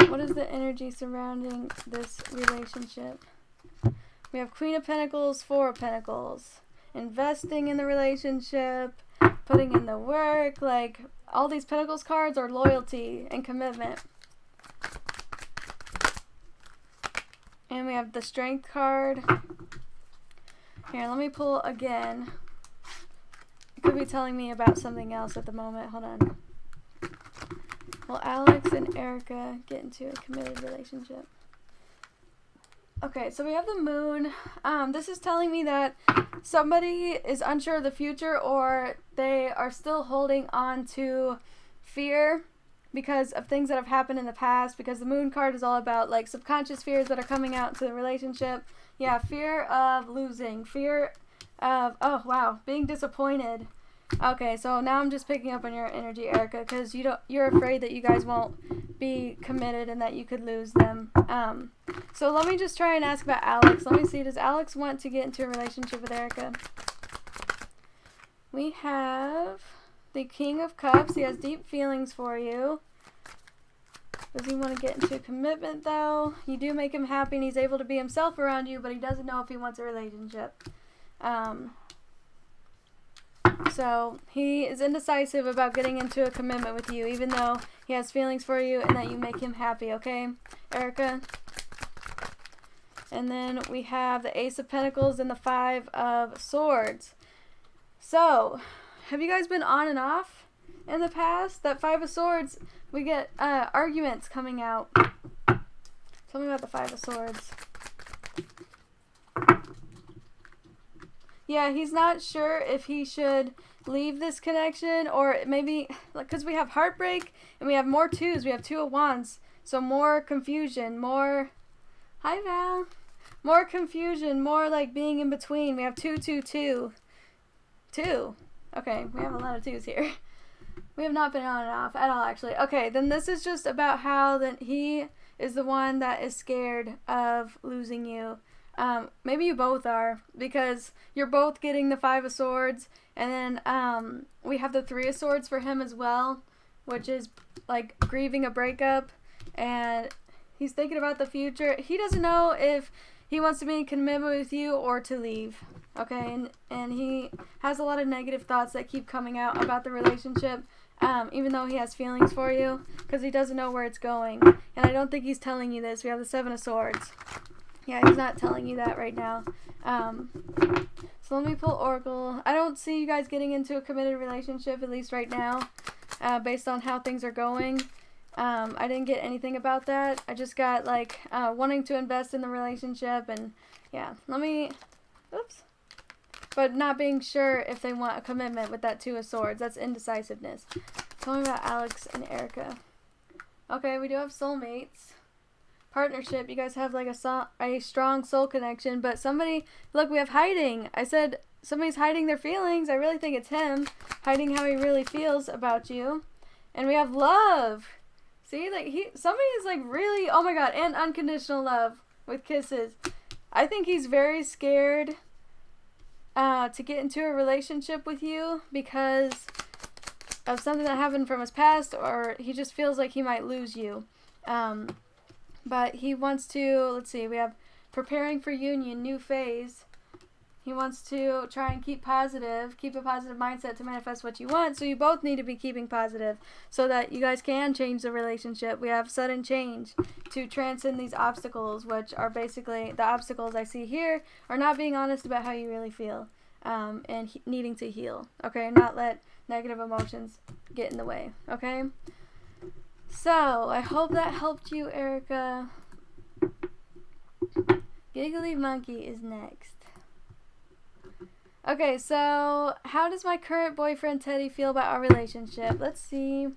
What is the energy surrounding this relationship? We have Queen of Pentacles, 4 of Pentacles. Investing in the relationship, putting in the work, like all these Pentacles cards are loyalty and commitment. And we have the Strength card. Here, let me pull again. It could be telling me about something else at the moment. Hold on. Well, Alex and Erika get into a committed relationship. Okay, so we have the Moon. This is telling me that somebody is unsure of the future, or they are still holding on to fear because of things that have happened in the past, because the moon card is all about like subconscious fears that are coming out into the relationship. Yeah, fear of losing, fear of, oh wow, being disappointed. Okay, so now I'm just picking up on your energy, Erika, because you're afraid that you guys won't be committed and that you could lose them. So let me just try and ask about Alex. Let me see, does Alex want to get into a relationship with Erika? We have the King of Cups. He has deep feelings for you. Does he want to get into a commitment, though? You do make him happy, and he's able to be himself around you, but he doesn't know if he wants a relationship. So he is indecisive about getting into a commitment with you, even though he has feelings for you and that you make him happy, okay, Erika? And then we have the Ace of Pentacles and the Five of Swords. So, have you guys been on and off in the past? That Five of Swords, we get arguments coming out. Tell me about the Five of Swords. Yeah, he's not sure if he should leave this connection, or maybe, because we have heartbreak and we have more twos. We have Two of Wands. So more confusion, more, hi Val, more confusion, more like being in between. We have 2, 2, 2. 2. Okay, we have a lot of twos here. We have not been on and off at all, actually. Okay, then this is just about how that he is the one that is scared of losing you. Maybe you both are, because you're both getting the Five of Swords, and then we have the Three of Swords for him as well, which is like grieving a breakup, and he's thinking about the future. He doesn't know if he wants to be in commitment with you or to leave, okay, and he has a lot of negative thoughts that keep coming out about the relationship, even though he has feelings for you, because he doesn't know where it's going, and I don't think he's telling you this. We have the Seven of Swords. Yeah, he's not telling you that right now. So let me pull Oracle. I don't see you guys getting into a committed relationship, at least right now, based on how things are going. I didn't get anything about that. I just got, like, wanting to invest in the relationship, and, yeah. Let me, oops. But not being sure if they want a commitment with that Two of Swords. That's indecisiveness. Tell me about Alex and Erika. Okay, we do have soulmates. Partnership, you guys have like a strong soul connection, but somebody, look, we have hiding. I said somebody's hiding their feelings. I really think it's him hiding how he really feels about you. And we have love. See, like somebody is like really, oh my god, and unconditional love with kisses. I think he's very scared to get into a relationship with you because of something that happened from his past, or he just feels like he might lose you. But he wants to, let's see, we have preparing for union, new phase. He wants to try and keep a positive mindset to manifest what you want. So you both need to be keeping positive so that you guys can change the relationship. We have sudden change to transcend these obstacles, which are basically the obstacles I see here are not being honest about how you really feel, and needing to heal. Okay, not let negative emotions get in the way. Okay. So, I hope that helped you, Erika. Gigglymonkey is next. Okay, so how does my current boyfriend Teddy feel about our relationship? Let's see.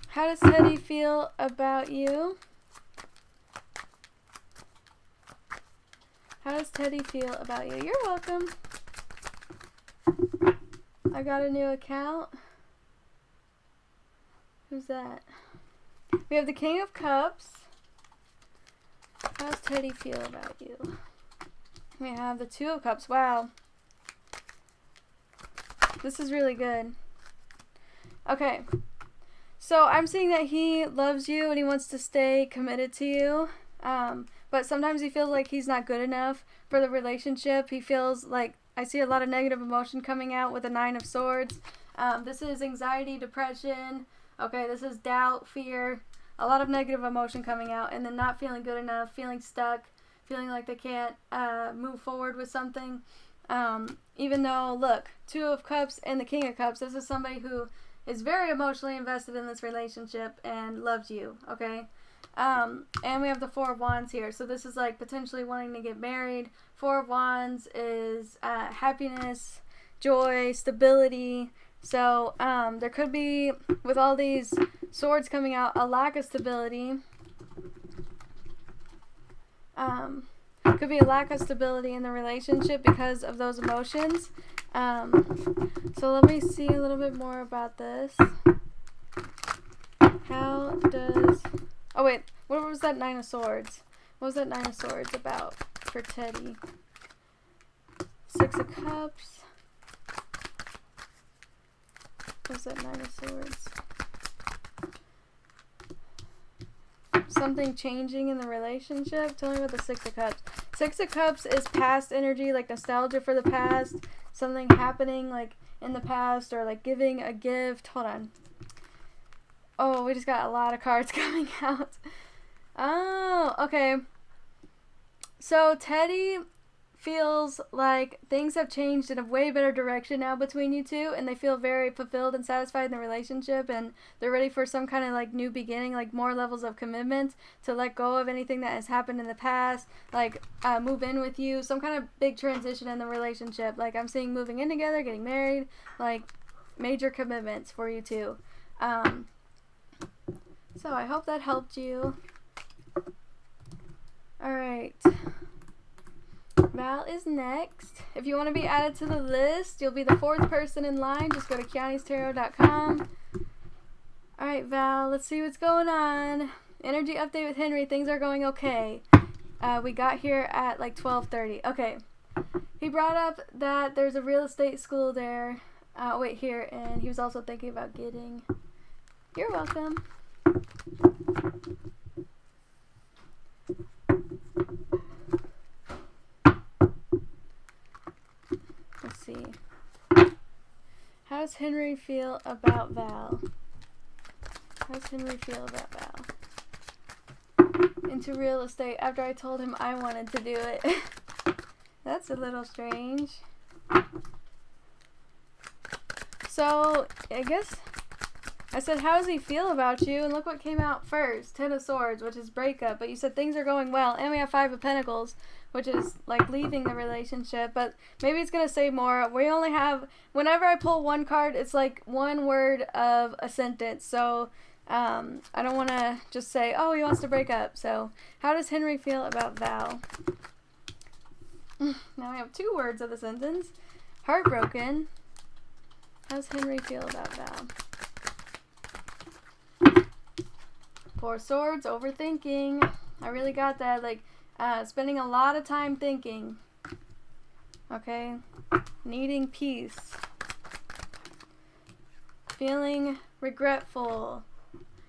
How does Teddy feel about you? How does Teddy feel about you? You're welcome. I got a new account. Who's that? We have the King of Cups. How does Teddy feel about you? We have the Two of Cups. Wow. This is really good. Okay. So I'm seeing that he loves you and he wants to stay committed to you. But sometimes he feels like he's not good enough for the relationship. He feels like, I see a lot of negative emotion coming out with the Nine of Swords. This is anxiety, depression. Okay, this is doubt, fear, a lot of negative emotion coming out, and then not feeling good enough, feeling stuck, feeling like they can't move forward with something. Even though, look, Two of Cups and the King of Cups, this is somebody who is very emotionally invested in this relationship and loves you, okay? And we have the Four of Wands here, so this is like potentially wanting to get married. Four of Wands is happiness, joy, stability, So, there could be, with all these swords coming out, a lack of stability. Could be a lack of stability in the relationship because of those emotions. So let me see a little bit more about this. How does... Oh, wait. What was that Nine of Swords? What was that Nine of Swords about for Teddy? Six of Cups. What was that Nine of Swords? Something changing in the relationship? Tell me about the Six of Cups. Six of Cups is past energy, like nostalgia for the past. Something happening, like, in the past, or, like, giving a gift. Hold on. Oh, we just got a lot of cards coming out. Oh, okay. So, Teddy feels like things have changed in a way better direction now between you two, and they feel very fulfilled and satisfied in the relationship, and they're ready for some kind of like new beginning, like more levels of commitment, to let go of anything that has happened in the past, like move in with you, some kind of big transition in the relationship. Like I'm seeing moving in together, getting married, like major commitments for you two. So I hope that helped you. Alright, Val is next. If you want to be added to the list, you'll be the 4th person in line. Just go to Keani'sTarot.com. Alright, Val, let's see what's going on. Energy update with Henry. Things are going okay. We got here at like 12:30. Okay. He brought up that there's a real estate school there. Wait, here. And he was also thinking about getting... You're welcome. Let's see. How does Henry feel about Val? How does Henry feel about Val? Into real estate after I told him I wanted to do it. That's a little strange. So, I guess I said, how does he feel about you? And look what came out first. 10 of Swords, which is breakup. But you said things are going well. And we have 5 of Pentacles, which is like leaving the relationship. But maybe it's going to say more. We only have, whenever I pull one card, it's like one word of a sentence. So I don't want to just say, oh, he wants to break up. So how does Henry feel about Val? Now we have 2 words of the sentence. Heartbroken. How does Henry feel about Val? 4 Swords, overthinking. I really got that. Like, spending a lot of time thinking. Okay? Needing peace. Feeling regretful.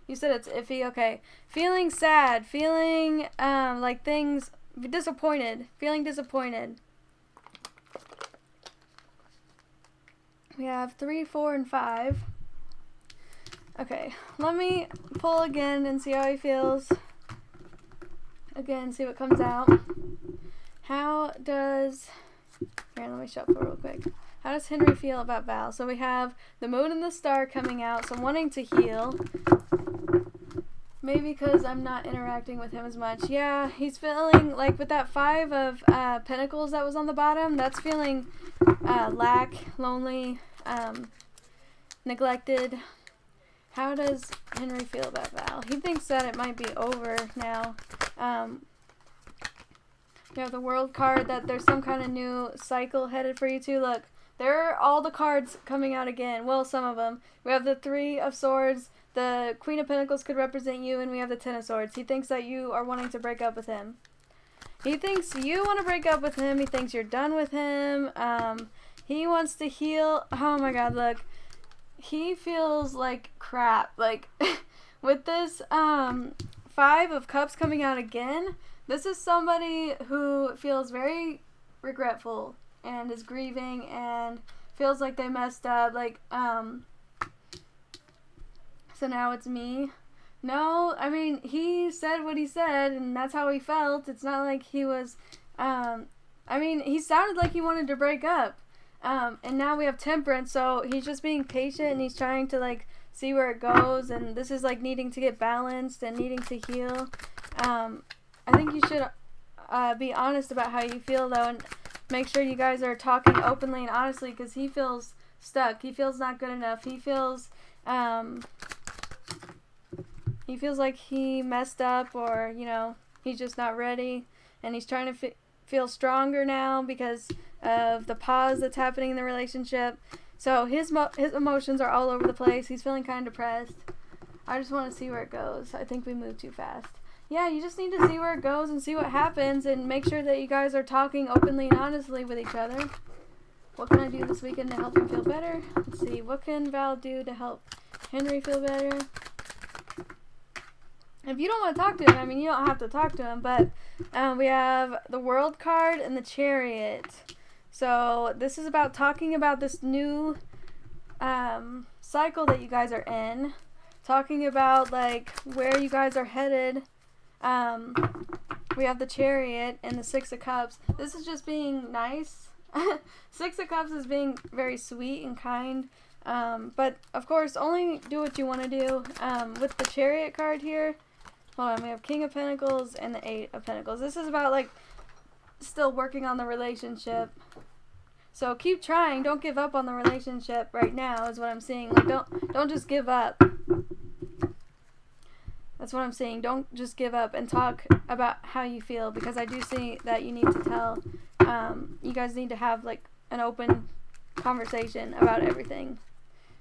You said it's iffy. Okay. Feeling sad. Feeling, like things... Disappointed. Feeling disappointed. We have 3, 4, and 5. Okay, let me pull again and see how he feels. Again, see what comes out. How does... Here, let me shuffle real quick. How does Henry feel about Val? So we have the Moon and the Star coming out, so I'm wanting to heal. Maybe because I'm not interacting with him as much. Yeah, he's feeling, like, with that 5 of Pentacles that was on the bottom, that's feeling lack, lonely, neglected. How does Henry feel about Val? He thinks that it might be over now. You have the World card, that there's some kind of new cycle headed for you two. Look, there are all the cards coming out again. Well, some of them. We have the 3 of Swords. The Queen of Pentacles could represent you, and we have the 10 of Swords. He thinks that you are wanting to break up with him. He thinks you want to break up with him. He thinks you're done with him. He wants to heal. Oh my god, look. He feels like crap. Like, with this 5 of Cups coming out again, this is somebody who feels very regretful and is grieving and feels like they messed up. Like, so now it's me. No, I mean, he said what he said, and that's how he felt. It's not like he was, I mean, he sounded like he wanted to break up. And now we have Temperance, so he's just being patient, and he's trying to, like, see where it goes, and this is, like, needing to get balanced and needing to heal. I think you should be honest about how you feel, though, and make sure you guys are talking openly and honestly, because he feels stuck. He feels not good enough. He feels like he messed up, or, you know, he's just not ready, and he's trying to feel stronger now because of the pause that's happening in the relationship. So his emotions are all over the place. He's feeling kind of depressed. I just want to see where it goes. I think we moved too fast. Yeah, you just need to see where it goes and see what happens, and make sure that you guys are talking openly and honestly with each other. What can I do this weekend to help him feel better? Let's see. What can Val do to help Henry feel better? If you don't want to talk to him, I mean, you don't have to talk to him, but we have the World card and the Chariot. So this is about talking about this new cycle that you guys are in. Talking about, like, where you guys are headed. We have the Chariot and the Six of Cups. This is just being nice. Six of Cups is being very sweet and kind. But, of course, only do what you want to do. With the Chariot card here, hold on, we have King of Pentacles and the Eight of Pentacles. This is about, like, still working on the relationship. So keep trying. Don't give up on the relationship right now is what I'm seeing. Like, don't just give up. That's what I'm saying. Don't just give up, and talk about how you feel, because I do see that you need to tell, you guys need to have, like, an open conversation about everything.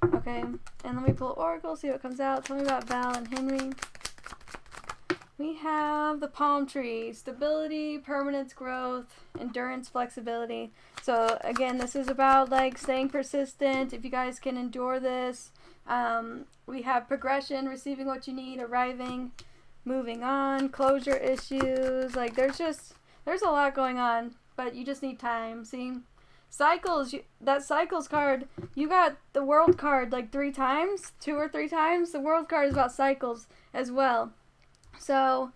Okay? And let me pull Oracle, see what comes out. Tell me about Val and Henry. We have the palm tree. Stability, permanence, growth, endurance, flexibility. So, again, this is about, like, staying persistent. If you guys can endure this. We have progression, receiving what you need, arriving, moving on, closure issues. Like, there's a lot going on, but you just need time. See? Cycles, that cycles card, you got the World card, like, 3 times, 2 or 3 times. The World card is about cycles as well. So,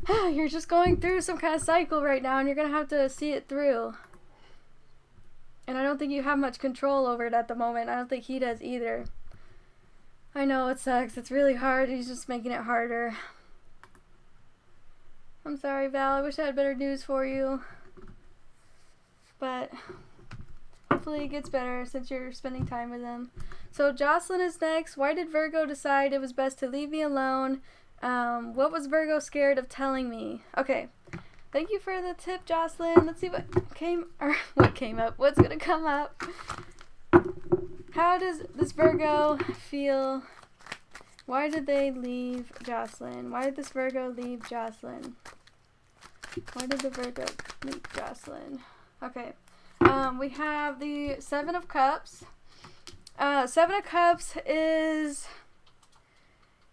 you're just going through some kind of cycle right now, and you're going to have to see it through. And I don't think you have much control over it at the moment. I don't think he does either. I know it sucks. It's really hard. He's just making it harder. I'm sorry, Val. I wish I had better news for you. But hopefully it gets better since you're spending time with him. So Jocelyn is next. Why did Virgo decide it was best to leave me alone? What was Virgo scared of telling me? Okay. Thank you for the tip, Jocelyn. Let's see what came up. What's gonna come up? How does this Virgo feel? Why did they leave Jocelyn? Why did this Virgo leave Jocelyn? Why did the Virgo leave Jocelyn? Okay. We have the Seven of Cups. Seven of Cups is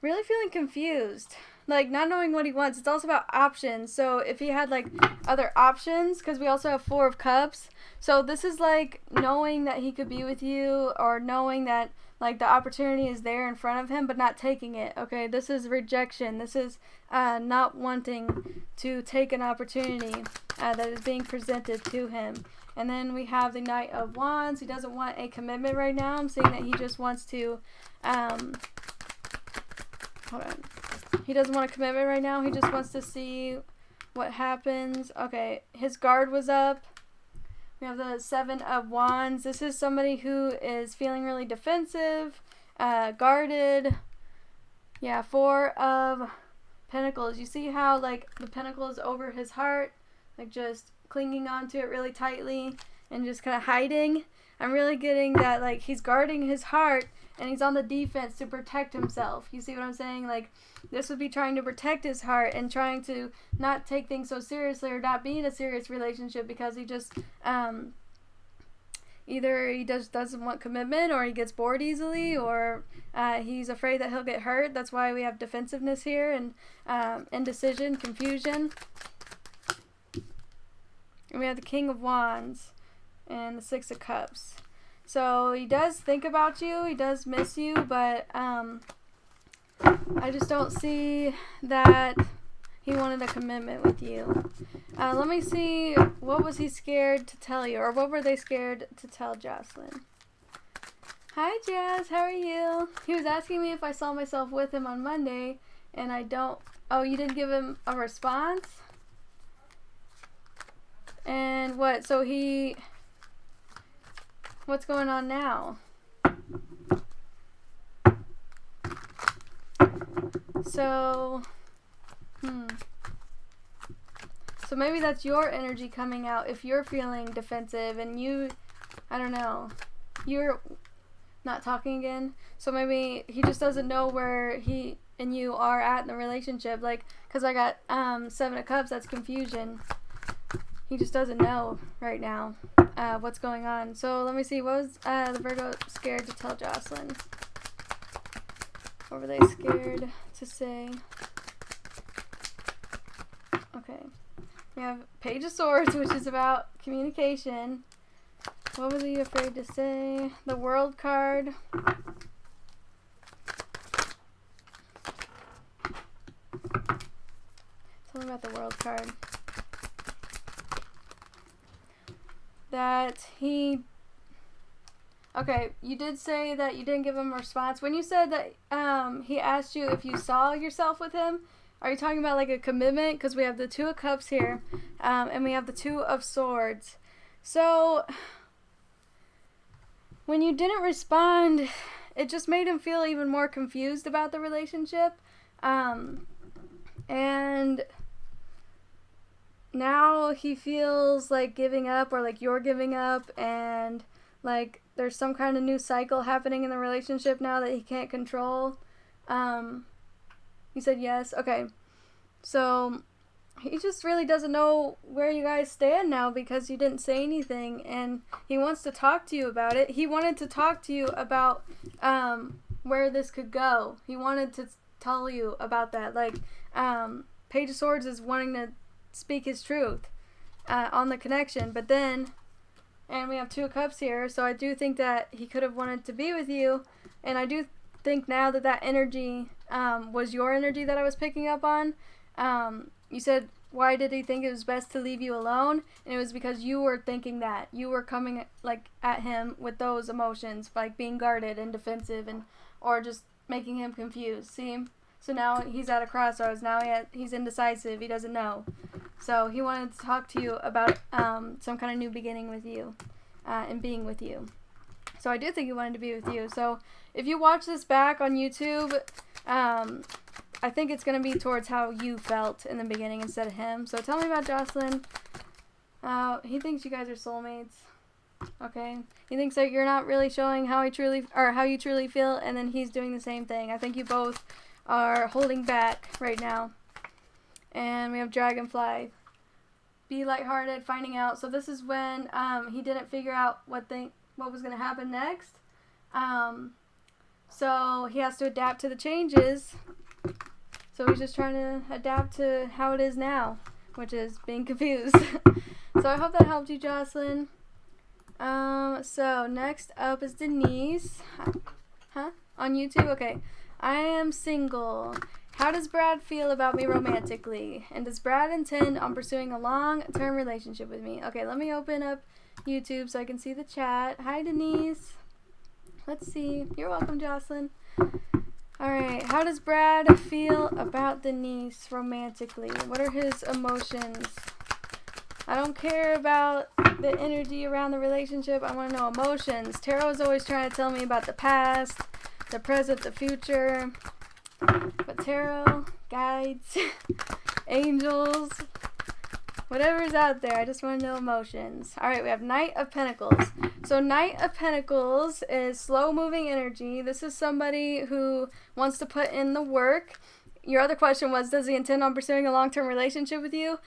really feeling confused. Like, not knowing what he wants. It's also about options. So, if he had, like, other options, because we also have Four of Cups. So, this is, like, knowing that he could be with you, or knowing that, like, the opportunity is there in front of him, but not taking it, okay? This is rejection. This is not wanting to take an opportunity that is being presented to him. And then we have the Knight of Wands. He doesn't want a commitment right now. I'm saying that he just wants to, hold on. He doesn't want a commitment right now. He just wants to see what happens. Okay, his guard was up. We have the Seven of Wands. This is somebody who is feeling really defensive, guarded. Yeah, Four of Pentacles. You see how, like, the pentacle is over his heart, like, just clinging onto it really tightly and just kind of hiding. I'm really getting that, like, he's guarding his heart and he's on the defense to protect himself. You see what I'm saying? Like, this would be trying to protect his heart and trying to not take things so seriously, or not be in a serious relationship, because he just, either he doesn't want commitment, or he gets bored easily, or he's afraid that he'll get hurt. That's why we have defensiveness here, and indecision, confusion. And we have the King of Wands and the Six of Cups. So he does think about you, he does miss you, but I just don't see that he wanted a commitment with you. Let me see, what was he scared to tell you, or what were they scared to tell Jocelyn? Hi, Jazz, how are you? He was asking me if I saw myself with him on Monday, and I don't. Oh, you didn't give him a response? And what, so he what's going on now? So, So maybe that's your energy coming out if you're feeling defensive and you, I don't know, you're not talking again. So maybe he just doesn't know where he and you are at in the relationship. Like, because I got 7 of Cups, that's confusion. He just doesn't know right now what's going on. So let me see, what was the Virgo scared to tell Jocelyn? What were they scared to say? Okay. We have Page of Swords, which is about communication. What was he afraid to say? The World card. Tell me about the World card. That he... Okay, you did say that you didn't give him a response. When you said that he asked you if you saw yourself with him, are you talking about like a commitment? Because we have the 2 of Cups here, and we have the 2 of Swords. So, when you didn't respond, it just made him feel even more confused about the relationship. And now he feels like giving up, or like you're giving up, and like there's some kind of new cycle happening in the relationship now that he can't control. You said yes? Okay. So, he just really doesn't know where you guys stand now because you didn't say anything, and he wants to talk to you about it. He wanted to talk to you about where this could go. He wanted to tell you about that. Like, Page of Swords is wanting to speak his truth on the connection, but then, and we have 2 of Cups here, so I do think that he could have wanted to be with you, and I do think now that that energy was your energy that I was picking up on. You said, why did he think it was best to leave you alone? And it was because you were thinking that. You were coming like at him with those emotions, like being guarded and defensive, and or just making him confused. See? So now he's at a crossroads. Now he's indecisive. He doesn't know. So he wanted to talk to you about some kind of new beginning with you and being with you. So I do think he wanted to be with you. So if you watch this back on YouTube, I think it's going to be towards how you felt in the beginning instead of him. So tell me about Jocelyn. He thinks you guys are soulmates. Okay. He thinks that you're not really showing how you truly feel, and then he's doing the same thing. I think you both are holding back right now. And we have Dragonfly. Be lighthearted, finding out. So this is when he didn't figure out what was going to happen next. So he has to adapt to the changes. So he's just trying to adapt to how it is now, which is being confused. So I hope that helped you, Jocelyn. So next up is Denise. Huh? On YouTube? Okay. I am single. How does Brad feel about me romantically? And does Brad intend on pursuing a long-term relationship with me? Okay, let me open up YouTube so I can see the chat. Hi, Denise. Let's see. You're welcome, Jocelyn. Alright, how does Brad feel about Denise romantically? What are his emotions? I don't care about the energy around the relationship. I want to know emotions. Tarot is always trying to tell me about the past, the present, the future. But tarot, guides, angels, whatever's out there, I just want to know emotions. Alright, we have Knight of Pentacles. So Knight of Pentacles is slow-moving energy. This is somebody who wants to put in the work. Your other question was, does he intend on pursuing a long-term relationship with you?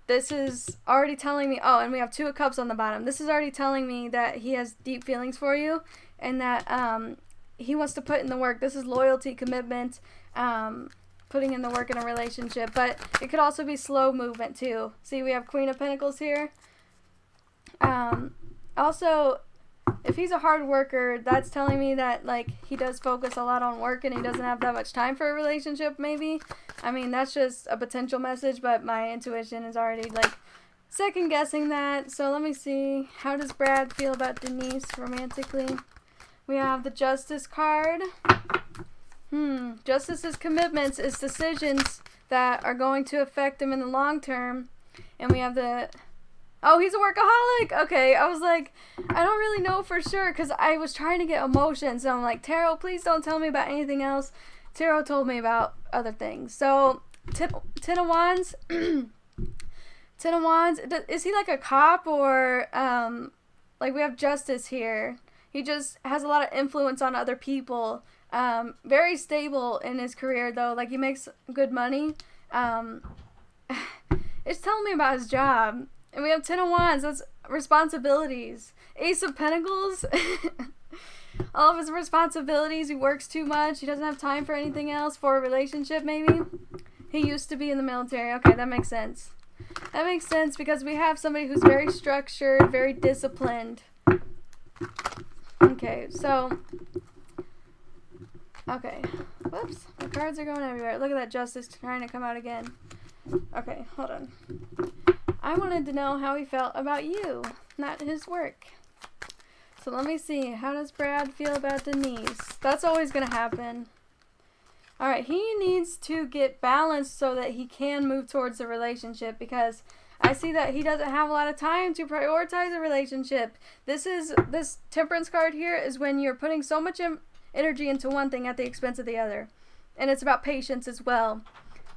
This is already telling me, oh, and we have 2 of Cups on the bottom. This is already telling me that he has deep feelings for you, and that he wants to put in the work. This is loyalty, commitment, putting in the work in a relationship. But it could also be slow movement too. See, we have Queen of Pentacles here. Also, if he's a hard worker, that's telling me that, like, he does focus a lot on work and he doesn't have that much time for a relationship, maybe. I mean, that's just a potential message, but my intuition is already, like, second guessing that. So let me see. How does Brad feel about Denise romantically? We have the Justice card. Justice is commitments, is decisions that are going to affect him in the long term. And we have the Oh, he's a workaholic. Okay, I was like, I don't really know for sure because I was trying to get emotions. So I'm like, Tarot, please don't tell me about anything else. Tarot told me about other things. So, Ten of Wands. Ten of Wands. Is he like a cop or, like we have Justice here. He just has a lot of influence on other people. Very stable in his career though. Like he makes good money. It's telling me about his job. And we have Ten of Wands. That's responsibilities. Ace of Pentacles. All of his responsibilities. He works too much. He doesn't have time for anything else. For a relationship, maybe. He used to be in the military. Okay, that makes sense. That makes sense because we have somebody who's very structured, very disciplined. Okay, so... Okay. Whoops. My cards are going everywhere. Look at that Justice trying to come out again. Okay, hold on. I wanted to know how he felt about you, not his work. So let me see. How does Brad feel about Denise? That's always going to happen. Alright, he needs to get balanced so that he can move towards the relationship because I see that he doesn't have a lot of time to prioritize a relationship. This Temperance card here is when you're putting so much energy into one thing at the expense of the other. And it's about patience as well.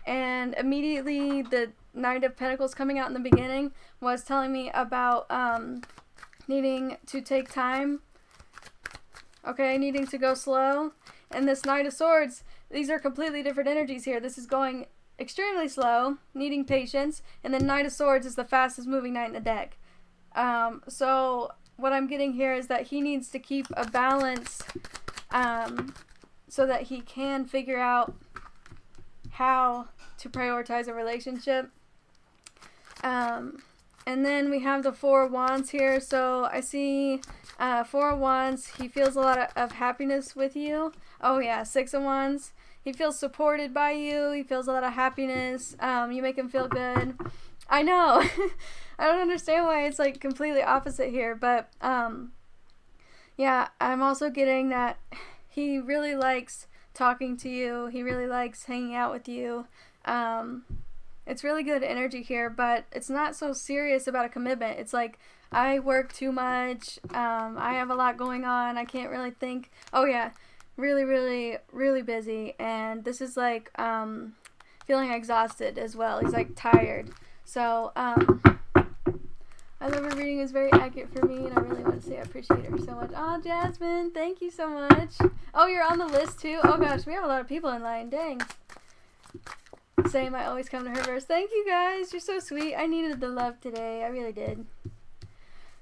And immediately the Knight of Pentacles coming out in the beginning was telling me about needing to take time. Okay, needing to go slow. And this Knight of Swords, these are completely different energies here. This is going extremely slow, needing patience. And then Knight of Swords is the fastest moving knight in the deck. So what I'm getting here is that he needs to keep a balance so that he can figure out how to prioritize a relationship. And then we have the Four of Wands here. So I see Four of Wands. He feels a lot of happiness with you. Oh yeah, Six of Wands. He feels supported by you. He feels a lot of happiness. You make him feel good. I know. I don't understand why it's like completely opposite here. But yeah, I'm also getting that he really likes talking to you. He really likes hanging out with you. It's really good energy here, but it's not so serious about a commitment. It's like, I work too much. I have a lot going on. I can't really think. Oh yeah, really, really, really busy. And this is like feeling exhausted as well. He's like tired. So I love her reading. Is very accurate for me, and I really want to say I appreciate her so much. Oh, Jasmine, thank you so much. Oh, you're on the list too? Oh gosh, we have a lot of people in line. Dang. Same, I always come to her first. Thank you guys. You're so sweet. I needed the love today. I really did.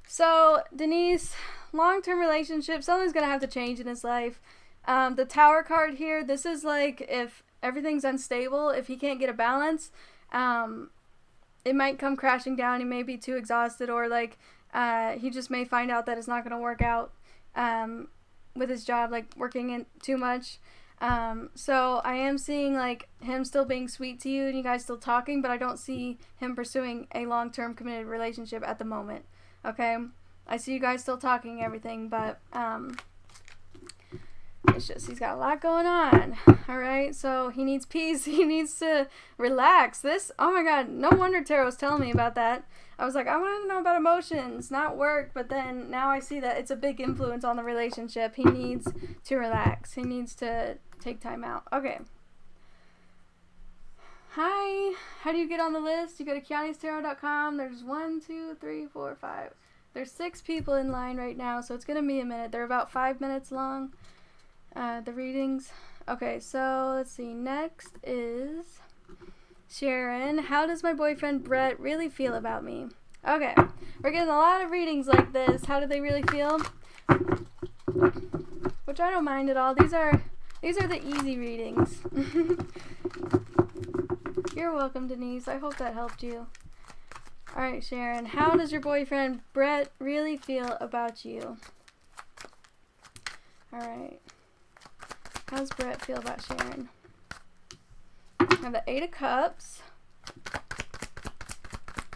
So, Denise, long-term relationship, something's going to have to change in his life. The Tower card here, this is like if everything's unstable, if he can't get a balance, it might come crashing down. He may be too exhausted, or like he just may find out that it's not going to work out with his job, like working in too much. So I am seeing like him still being sweet to you and you guys still talking, but I don't see him pursuing a long-term committed relationship at the moment. Okay? I see you guys still talking and everything, but it's just he's got a lot going on. Alright? So he needs peace. He needs to relax. This, oh my god, no wonder Tarot was telling me about that. I was like, I want to know about emotions, not work, but then now I see that it's a big influence on the relationship. He needs to relax. He needs to take time out. Okay. Hi. How do you get on the list? You go to Keani'sTarot.com. There's 1, 2, 3, 4, 5. There's 6 people in line right now, so it's going to be a minute. They're about 5 minutes long, the readings. Okay, so let's see. Next is Sharon. How does my boyfriend Brett really feel about me? Okay. We're getting a lot of readings like this. How do they really feel? Which I don't mind at all. These are the easy readings. You're welcome, Denise. I hope that helped you. Alright, Sharon. How does your boyfriend, Brett, really feel about you? Alright. How does Brett feel about Sharon? We have the 8 of Cups.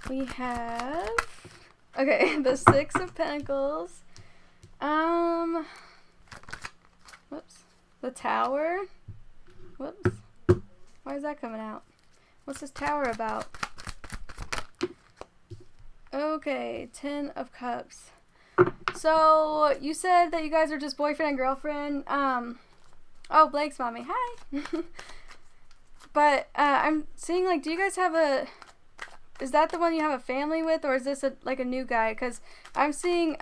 We have... Okay, the 6 of Pentacles. Whoops. The Tower. Whoops. Why is that coming out? What's this Tower about? Okay, 10 of Cups. So, you said that you guys are just boyfriend and girlfriend. Oh, Blake's mommy. Hi. But, I'm seeing, like, do you guys have is that the one you have a family with, or is this like a new guy? Because I'm seeing,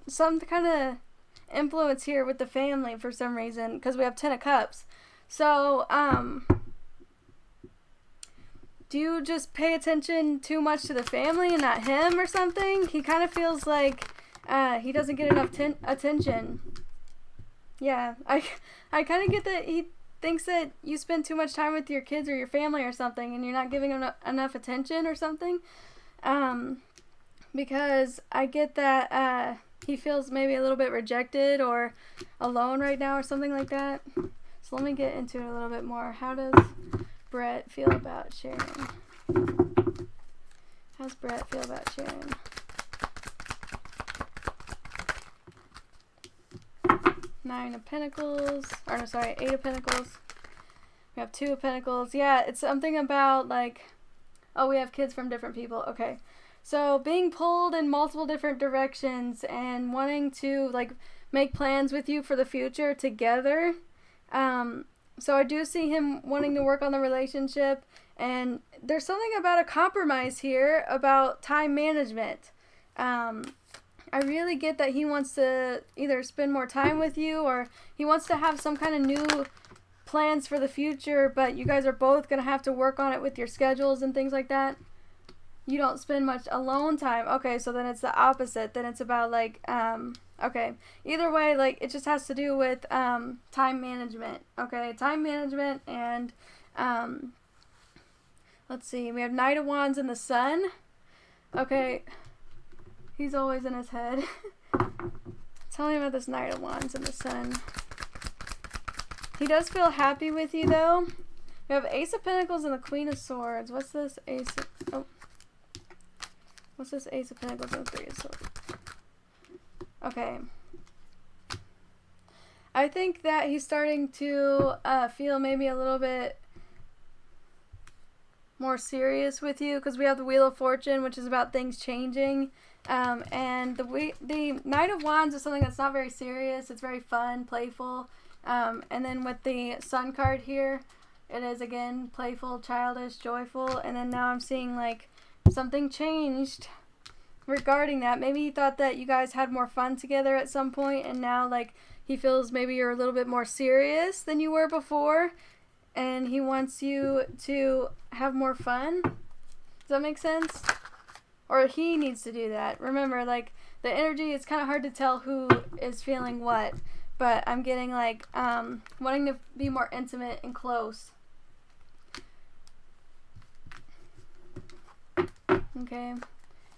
some kind of influence here with the family for some reason, because we have 10 of Cups. So, do you just pay attention too much to the family and not him or something? He kind of feels like he doesn't get enough attention. Yeah, I kind of get that he thinks that you spend too much time with your kids or your family or something, and you're not giving him enough attention or something. Because I get that he feels maybe a little bit rejected or alone right now or something like that. So let me get into it a little bit more. How does Brett feel about Sharon? How's Brett feel about Sharon? Nine of Pentacles. Or no, sorry, 8 of Pentacles. We have 2 of Pentacles. Yeah, it's something about like, oh, we have kids from different people. Okay. So being pulled in multiple different directions and wanting to like make plans with you for the future together. So I do see him wanting to work on the relationship, and there's something about a compromise here about time management. I really get that he wants to either spend more time with you, or he wants to have some kind of new plans for the future, but you guys are both going to have to work on it with your schedules and things like that. You don't spend much alone time. Okay, so then it's the opposite. Then it's about like, okay. Either way, like, it just has to do with time management. Okay, time management and, let's see. We have Knight of Wands and the Sun. Okay. He's always in his head. Tell me about this Knight of Wands and the Sun. He does feel happy with you, though. We have Ace of Pentacles and the Queen of Swords. What's this Ace of... Oh. What's this Ace of Pentacles and the Three of Swords? Okay. I think that he's starting to feel maybe a little bit more serious with you, because we have the Wheel of Fortune, which is about things changing. And the Knight of Wands is something that's not very serious. It's very fun, playful. And then with the Sun card here, it is again playful, childish, joyful. And then now I'm seeing like something changed regarding that. Maybe he thought that you guys had more fun together at some point, and now like he feels maybe you're a little bit more serious than you were before, and he wants you to have more fun. Does that make sense? Or he needs to do that. Remember, like, the energy, it's kind of hard to tell who is feeling what, but I'm getting like wanting to be more intimate and close. Okay.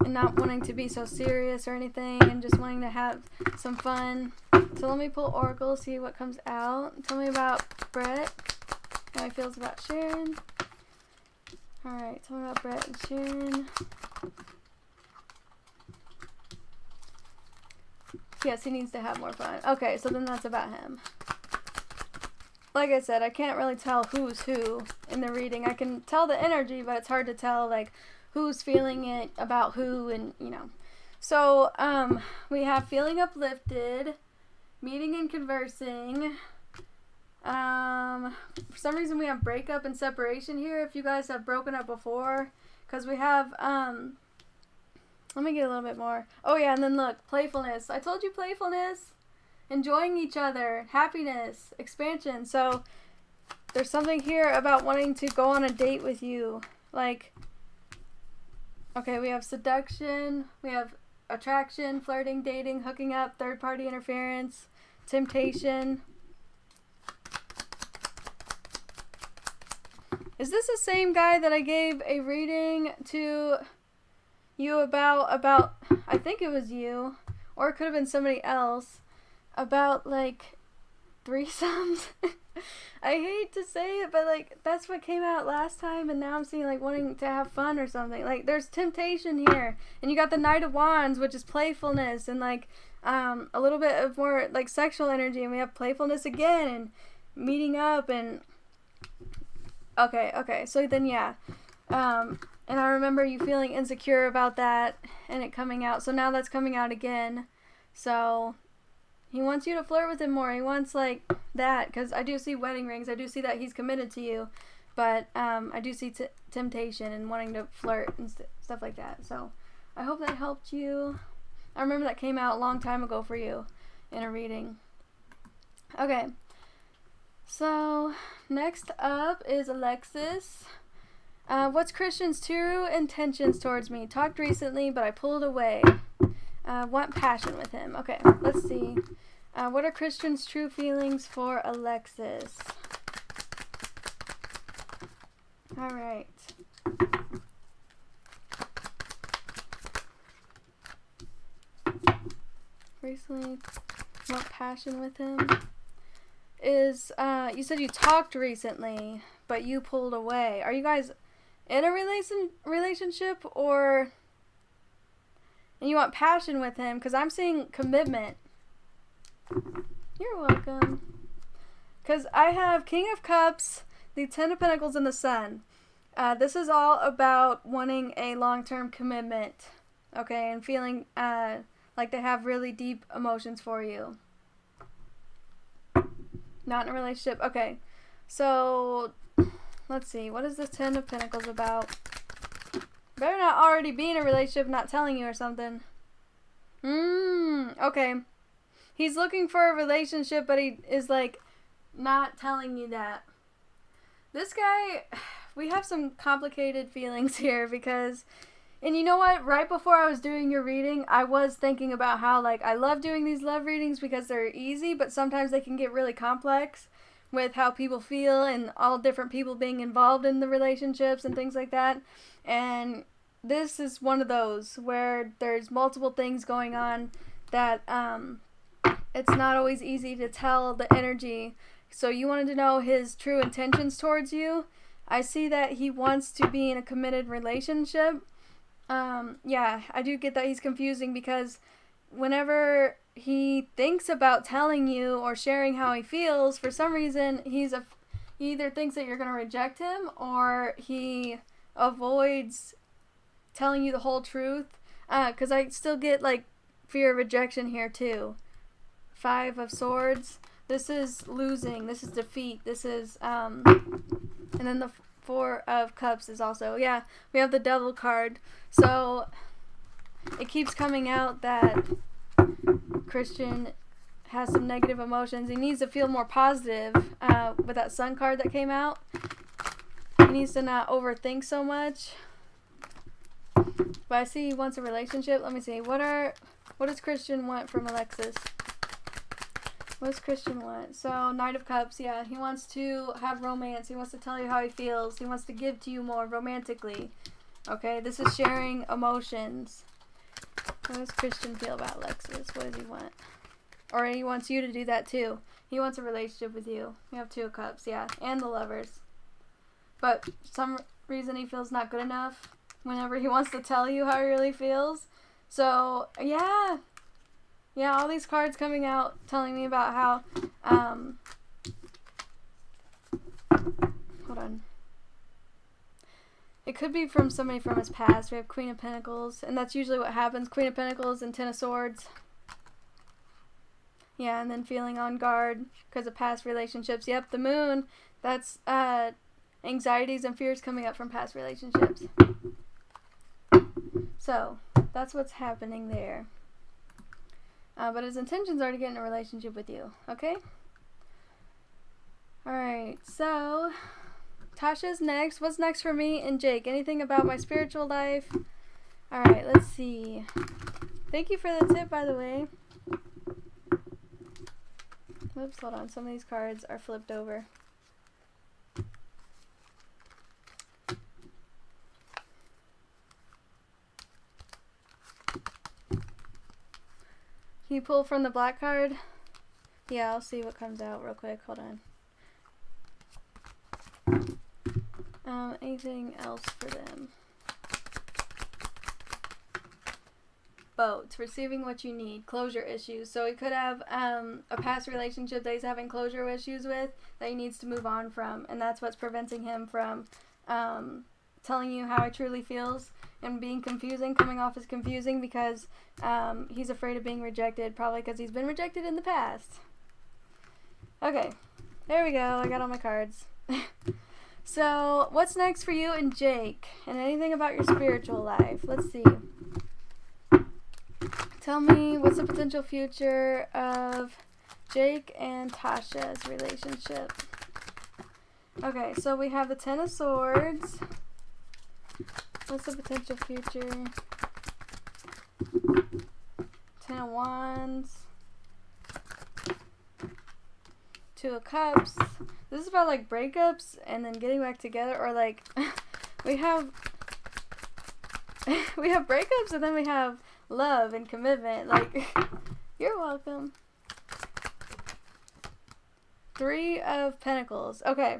And not wanting to be so serious or anything, and just wanting to have some fun. So let me pull Oracle, see what comes out. Tell me about Brett, how he feels about Sharon. Alright, tell me about Brett and Sharon. Yes, he needs to have more fun. Okay, so then that's about him. Like I said, I can't really tell who's who in the reading. I can tell the energy, but it's hard to tell, like, who's feeling it about who, and, you know. So, we have feeling uplifted, meeting and conversing. For some reason we have breakup and separation here, if you guys have broken up before. Because we have, let me get a little bit more. Oh yeah, and then look, playfulness. I told you playfulness. Enjoying each other. Happiness. Expansion. So, there's something here about wanting to go on a date with you. Like, okay, we have seduction. We have attraction, flirting, dating, hooking up, third-party interference, temptation. Is this the same guy that I gave a reading to you about, I think it was you, or it could have been somebody else, about, like, threesomes? I hate to say it, but, like, that's what came out last time, and now I'm seeing, like, wanting to have fun or something. Like, there's temptation here, and you got the Knight of Wands, which is playfulness, and, like, a little bit of more, like, sexual energy, and we have playfulness again, and meeting up, and... Okay, so then, yeah. And I remember you feeling insecure about that and it coming out. So now that's coming out again. So he wants you to flirt with him more. He wants, like, that. Because I do see wedding rings. I do see that he's committed to you. But I do see temptation and wanting to flirt and stuff like that. So I hope that helped you. I remember that came out a long time ago for you in a reading. Okay. So next up is Alexis. What's Christian's true intentions towards me? Talked recently, but I pulled away. Want passion with him. Okay, let's see. What are Christian's true feelings for Alexis? Alright. Recently, want passion with him. Is, you said you talked recently, but you pulled away. Are you guys in a relationship, or... And you want passion with him? Because I'm seeing commitment. You're welcome. Because I have King of Cups, the Ten of Pentacles, and the Sun. This is all about wanting a long-term commitment. Okay, and feeling like they have really deep emotions for you. Not in a relationship. Okay, so let's see. What is this Ten of Pentacles about? Better not already be in a relationship, not telling you or something. Okay. He's looking for a relationship, but he is, like, not telling you that. This guy, we have some complicated feelings here because, and you know what? Right before I was doing your reading, I was thinking about how, like, I love doing these love readings because they're easy, but sometimes they can get really complex with how people feel and all different people being involved in the relationships and things like that. And this is one of those where there's multiple things going on that it's not always easy to tell the energy. So you wanted to know his true intentions towards you. I see that he wants to be in a committed relationship. Yeah, I do get that he's confusing because whenever he thinks about telling you or sharing how he feels, for some reason he either thinks that you're going to reject him or he avoids telling you the whole truth. Because I still get, like, fear of rejection here too. Five of Swords. This is losing. This is defeat. This is, and then the Four of Cups is also, yeah, we have the Devil card. So it keeps coming out that Christian has some negative emotions. He needs to feel more positive with that Sun card that came out. He needs to not overthink so much. But I see he wants a relationship. Let me see. What does Christian want from Alexis? What does Christian want? So, Knight of Cups, yeah. He wants to have romance. He wants to tell you how he feels. He wants to give to you more romantically. Okay, this is sharing emotions. What does Christian feel about Alexis? What does he want? Or he wants you to do that too. He wants a relationship with you. We have Two of Cups, yeah. And the Lovers. But for some reason he feels not good enough whenever he wants to tell you how he really feels. So, yeah. Yeah, all these cards coming out telling me about how, hold on. It could be from somebody from his past. We have Queen of Pentacles, and that's usually what happens. Queen of Pentacles and Ten of Swords. Yeah, and then feeling on guard because of past relationships. Yep, the Moon, that's anxieties and fears coming up from past relationships. So, that's what's happening there. But his intentions are to get in a relationship with you, okay? Alright, so Tasha's next. What's next for me and Jake? Anything about my spiritual life? Alright, let's see. Thank you for the tip, by the way. Whoops, hold on. Some of these cards are flipped over. Can you pull from the black card? Yeah, I'll see what comes out real quick. Hold on. Anything else for them? Boats. Receiving what you need. Closure issues. So he could have a past relationship that he's having closure issues with that he needs to move on from. And that's what's preventing him from telling you how he truly feels and being confusing, coming off as confusing because he's afraid of being rejected, probably because he's been rejected in the past. Okay, there we go. I got all my cards. So, what's next for you and Jake? And anything about your spiritual life? Let's see. Tell me, what's the potential future of Jake and Tasha's relationship? Okay, so we have the Ten of Swords. What's the potential future? Ten of Wands. Two of Cups. This is about like breakups and then getting back together, or like we have breakups and then we have love and commitment. Like, you're welcome. Three of Pentacles. Okay,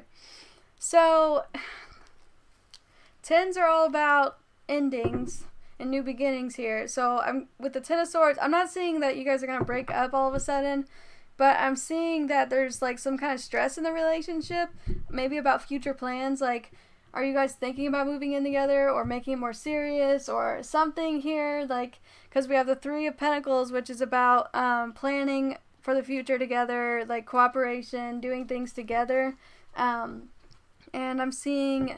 so tens are all about endings and new beginnings here. So I'm with the Ten of Swords. I'm not seeing that you guys are gonna break up all of a sudden, but I'm seeing that there's like some kind of stress in the relationship, maybe about future plans. Like, are you guys thinking about moving in together or making it more serious or something here? Like, because we have the Three of Pentacles, which is about planning for the future together, like cooperation, doing things together. And I'm seeing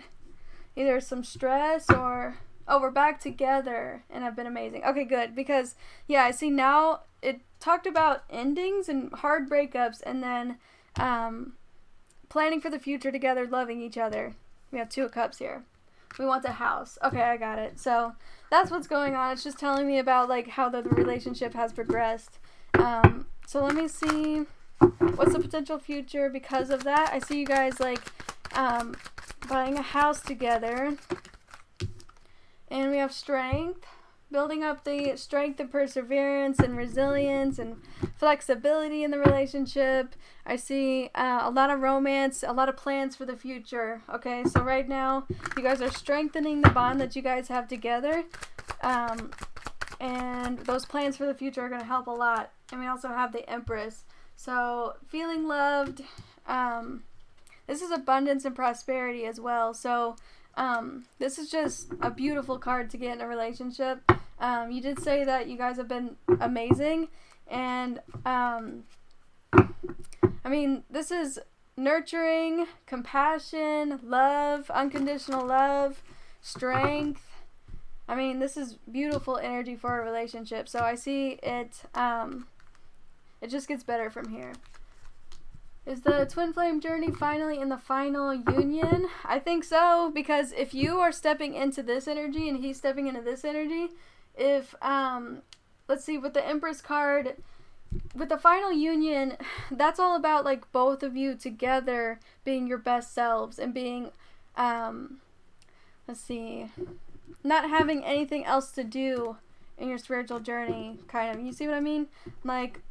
either some stress or, oh, we're back together and have been amazing. Okay, good, because, yeah, I see now it talked about endings and hard breakups and then planning for the future together, loving each other. We have Two of Cups here. We want a house. Okay, I got it. So that's what's going on. It's just telling me about like how the relationship has progressed. So let me see what's the potential future because of that. I see you guys like buying a house together. And we have strength. Building up the strength and perseverance and resilience and flexibility in the relationship. I see a lot of romance, a lot of plans for the future. Okay, so right now you guys are strengthening the bond that you guys have together. And those plans for the future are going to help a lot. And we also have the Empress. So feeling loved. This is abundance and prosperity as well. So this is just a beautiful card to get in a relationship. You did say that you guys have been amazing, and I mean, this is nurturing, compassion, love, unconditional love, strength. I mean, this is beautiful energy for a relationship. So I see it, it just gets better from here. Is the twin flame journey finally in the final union? I think so, because if you are stepping into this energy and he's stepping into this energy, if, let's see, with the Empress card, with the final union, that's all about, like, both of you together being your best selves and being, let's see, not having anything else to do in your spiritual journey, kind of. You see what I mean? Like,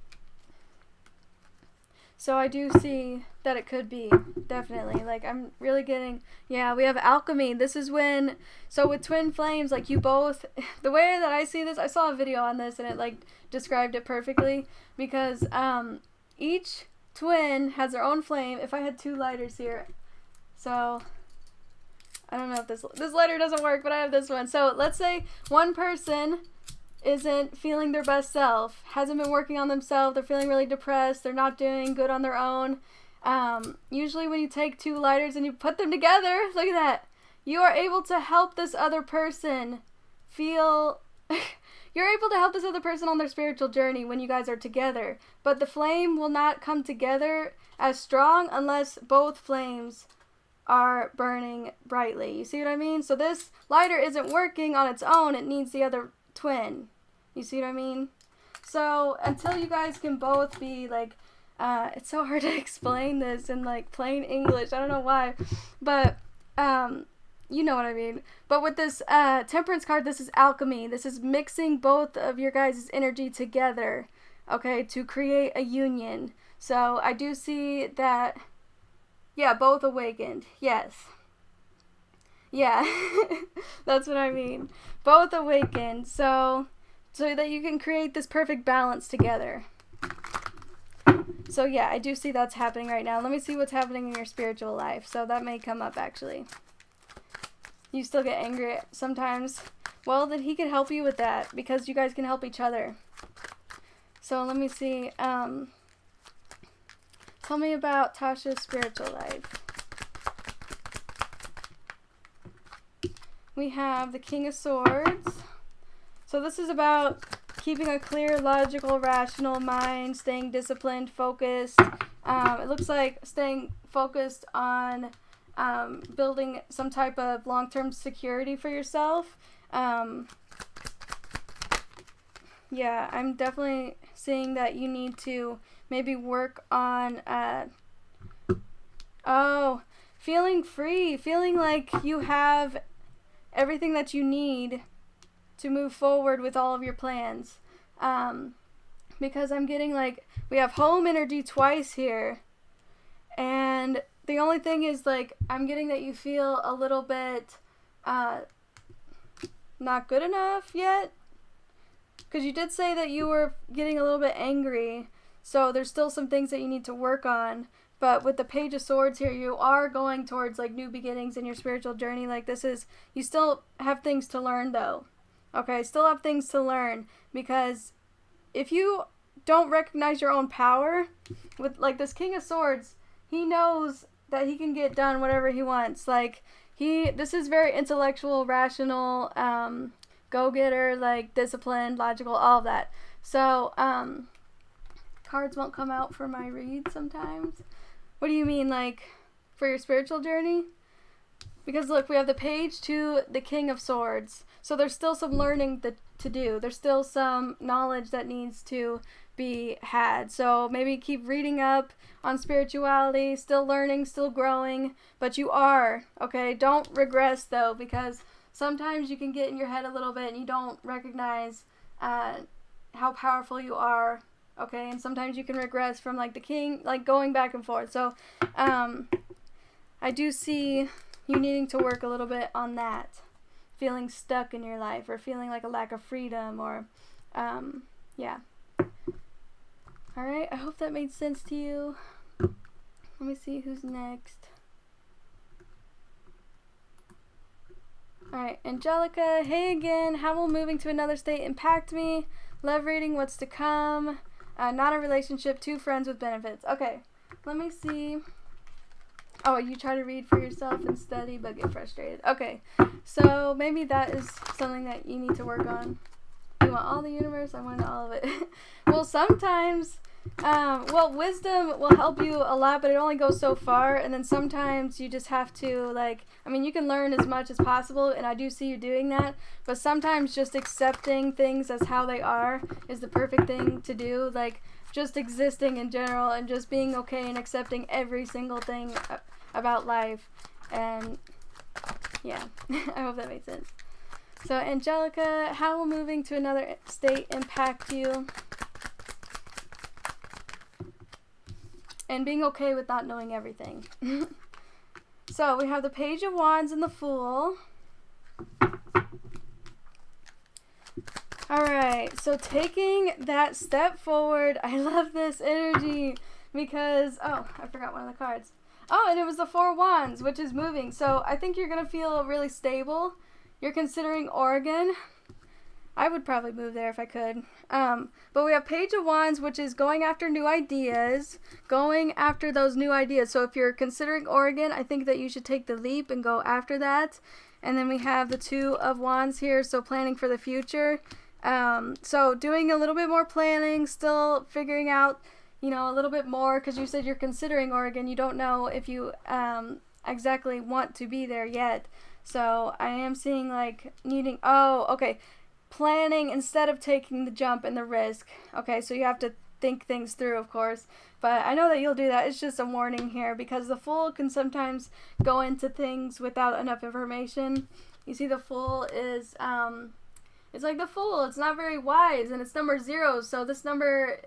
so I do see that it could be, definitely. Like, I'm really getting, yeah, we have alchemy. This is when, so with twin flames, like, you both, the way that I see this, I saw a video on this and it, like, described it perfectly, because each twin has their own flame. If I had two lighters here, so I don't know if this lighter doesn't work, but I have this one. So let's say one person isn't feeling their best self, hasn't been working on themselves, they're feeling really depressed, they're not doing good on their own. Usually when you take two lighters and you put them together, look at that, you are able to help this other person feel, you're able to help this other person on their spiritual journey when you guys are together. But the flame will not come together as strong unless both flames are burning brightly. You see what I mean? So this lighter isn't working on its own, it needs the other twin. You see what I mean? So until you guys can both be like, it's so hard to explain this in like plain English, I don't know why, but you know what I mean. But with this temperance card, this is alchemy. This is mixing both of your guys' energy together, okay, to create a union. So I do see that, yeah, both awakened, yes. Yeah, that's what I mean. Both awakened, so that you can create this perfect balance together. So yeah, I do see that's happening right now. Let me see what's happening in your spiritual life. So that may come up actually. you still get angry sometimes, well, then he can help you with that because you guys can help each other. So let me see. Tell me about Tasha's spiritual life. We have the King of Swords. So this is about keeping a clear, logical, rational mind, staying disciplined, focused. It looks like staying focused on building some type of long-term security for yourself. Yeah, I'm definitely seeing that you need to maybe work on, feeling free, feeling like you have everything that you need to move forward with all of your plans. Because I'm getting like, we have home energy twice here. And the only thing is like, I'm getting that you feel a little bit, not good enough yet. Because you did say that you were getting a little bit angry. So there's still some things that you need to work on. But with the Page of Swords here, you are going towards like new beginnings in your spiritual journey. Like this is, you still have things to learn though. Okay, still have things to learn. Because if you don't recognize your own power, with like this King of Swords, he knows that he can get done whatever he wants. Like this is very intellectual, rational, go-getter, like disciplined, logical, all of that. So, cards won't come out for my read sometimes. What do you mean, like, for your spiritual journey? Because look, we have the Page to the King of Swords. So there's still some learning to do. There's still some knowledge that needs to be had. So maybe keep reading up on spirituality, still learning, still growing. But you are, okay? Don't regress though, because sometimes you can get in your head a little bit and you don't recognize how powerful you are. Okay, and sometimes you can regress from like the king, like going back and forth. So, I do see you needing to work a little bit on that. Feeling stuck in your life or feeling like a lack of freedom or, yeah. Alright, I hope that made sense to you. Let me see who's next. Alright, Angelica, hey again. How will moving to another state impact me? Love reading, what's to come? Not a relationship, 2 friends with benefits. Okay, let me see. Oh, you try to read for yourself and study but get frustrated. Okay, so maybe that is something that you need to work on. You want all the universe? I want all of it. Well, sometimes, wisdom will help you a lot, but it only goes so far. And then sometimes you just have to, like, I mean, you can learn as much as possible, and I do see you doing that. But sometimes just accepting things as how they are is the perfect thing to do. Like, just existing in general and just being okay and accepting every single thing about life. And, yeah, I hope that made sense. So, Angelica, how will moving to another state impact you? And being okay with not knowing everything. So, we have the Page of Wands and the Fool. Alright, so taking that step forward, I love this energy because, oh, I forgot one of the cards. Oh, and it was the 4 Wands, which is moving. So, I think you're going to feel really stable. You're considering Oregon. I would probably move there if I could. But we have Page of Wands, which is going after new ideas. Going after those new ideas. So if you're considering Oregon, I think that you should take the leap and go after that. And then we have the 2 of Wands here, so planning for the future. So doing a little bit more planning, still figuring out, you know, a little bit more, because you said you're considering Oregon. You don't know if you exactly want to be there yet. So I am seeing like needing, planning instead of taking the jump and the risk. Okay, so you have to think things through, of course. But I know that you'll do that. It's just a warning here because the Fool can sometimes go into things without enough information. You see, the Fool is, it's like the Fool. It's not very wise, and it's number 0. So this number,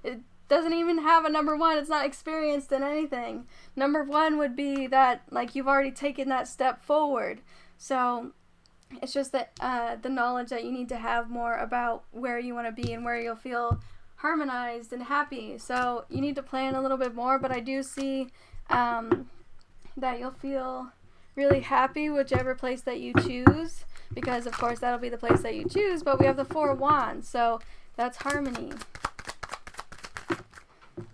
it doesn't even have a number 1. It's not experienced in anything. Number 1 would be that, like, you've already taken that step forward. So it's just that the knowledge that you need to have more about where you want to be and where you'll feel harmonized and happy. So you need to plan a little bit more, but I do see that you'll feel really happy whichever place that you choose, because of course that'll be the place that you choose, but we have the Four of Wands, so that's harmony.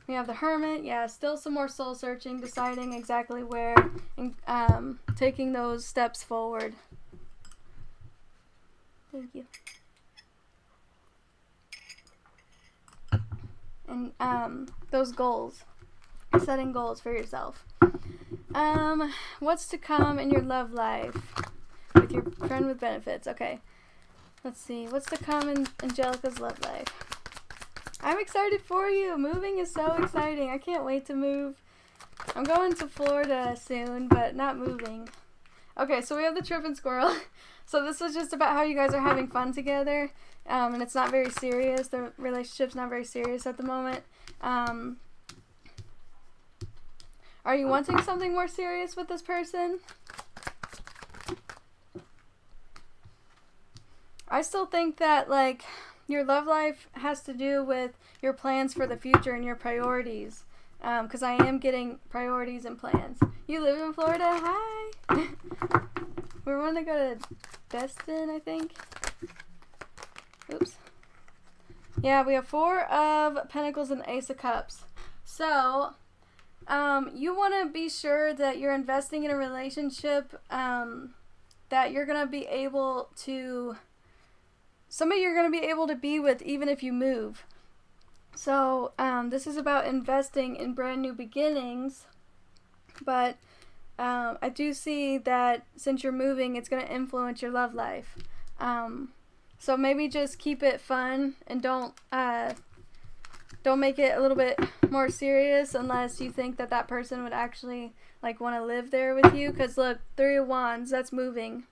We have the Hermit, yeah, still some more soul searching, deciding exactly where, and taking those steps forward. Thank you. And those goals, setting goals for yourself. What's to come in your love life with your friend with benefits? Okay, let's see. What's to come in Angelica's love life? I'm excited for you. Moving is so exciting. I can't wait to move. I'm going to Florida soon, but not moving. Okay, so we have the Trippin' Squirrel. So this is just about how you guys are having fun together. And it's not very serious. The relationship's not very serious at the moment. Are you wanting something more serious with this person? I still think that, like, your love life has to do with your plans for the future and your priorities. Because I am getting priorities and plans. You live in Florida? Hi! We want to go to Destin, I think. Oops. Yeah, we have Four of Pentacles and Ace of Cups. So, you want to be sure that you're investing in a relationship that you're going to be able to... Somebody you're going to be able to be with even if you move. So, this is about investing in brand new beginnings. But, I do see that since you're moving, it's going to influence your love life. So maybe just keep it fun and don't make it a little bit more serious unless you think that that person would actually like want to live there with you. Because look, Three of Wands, that's moving.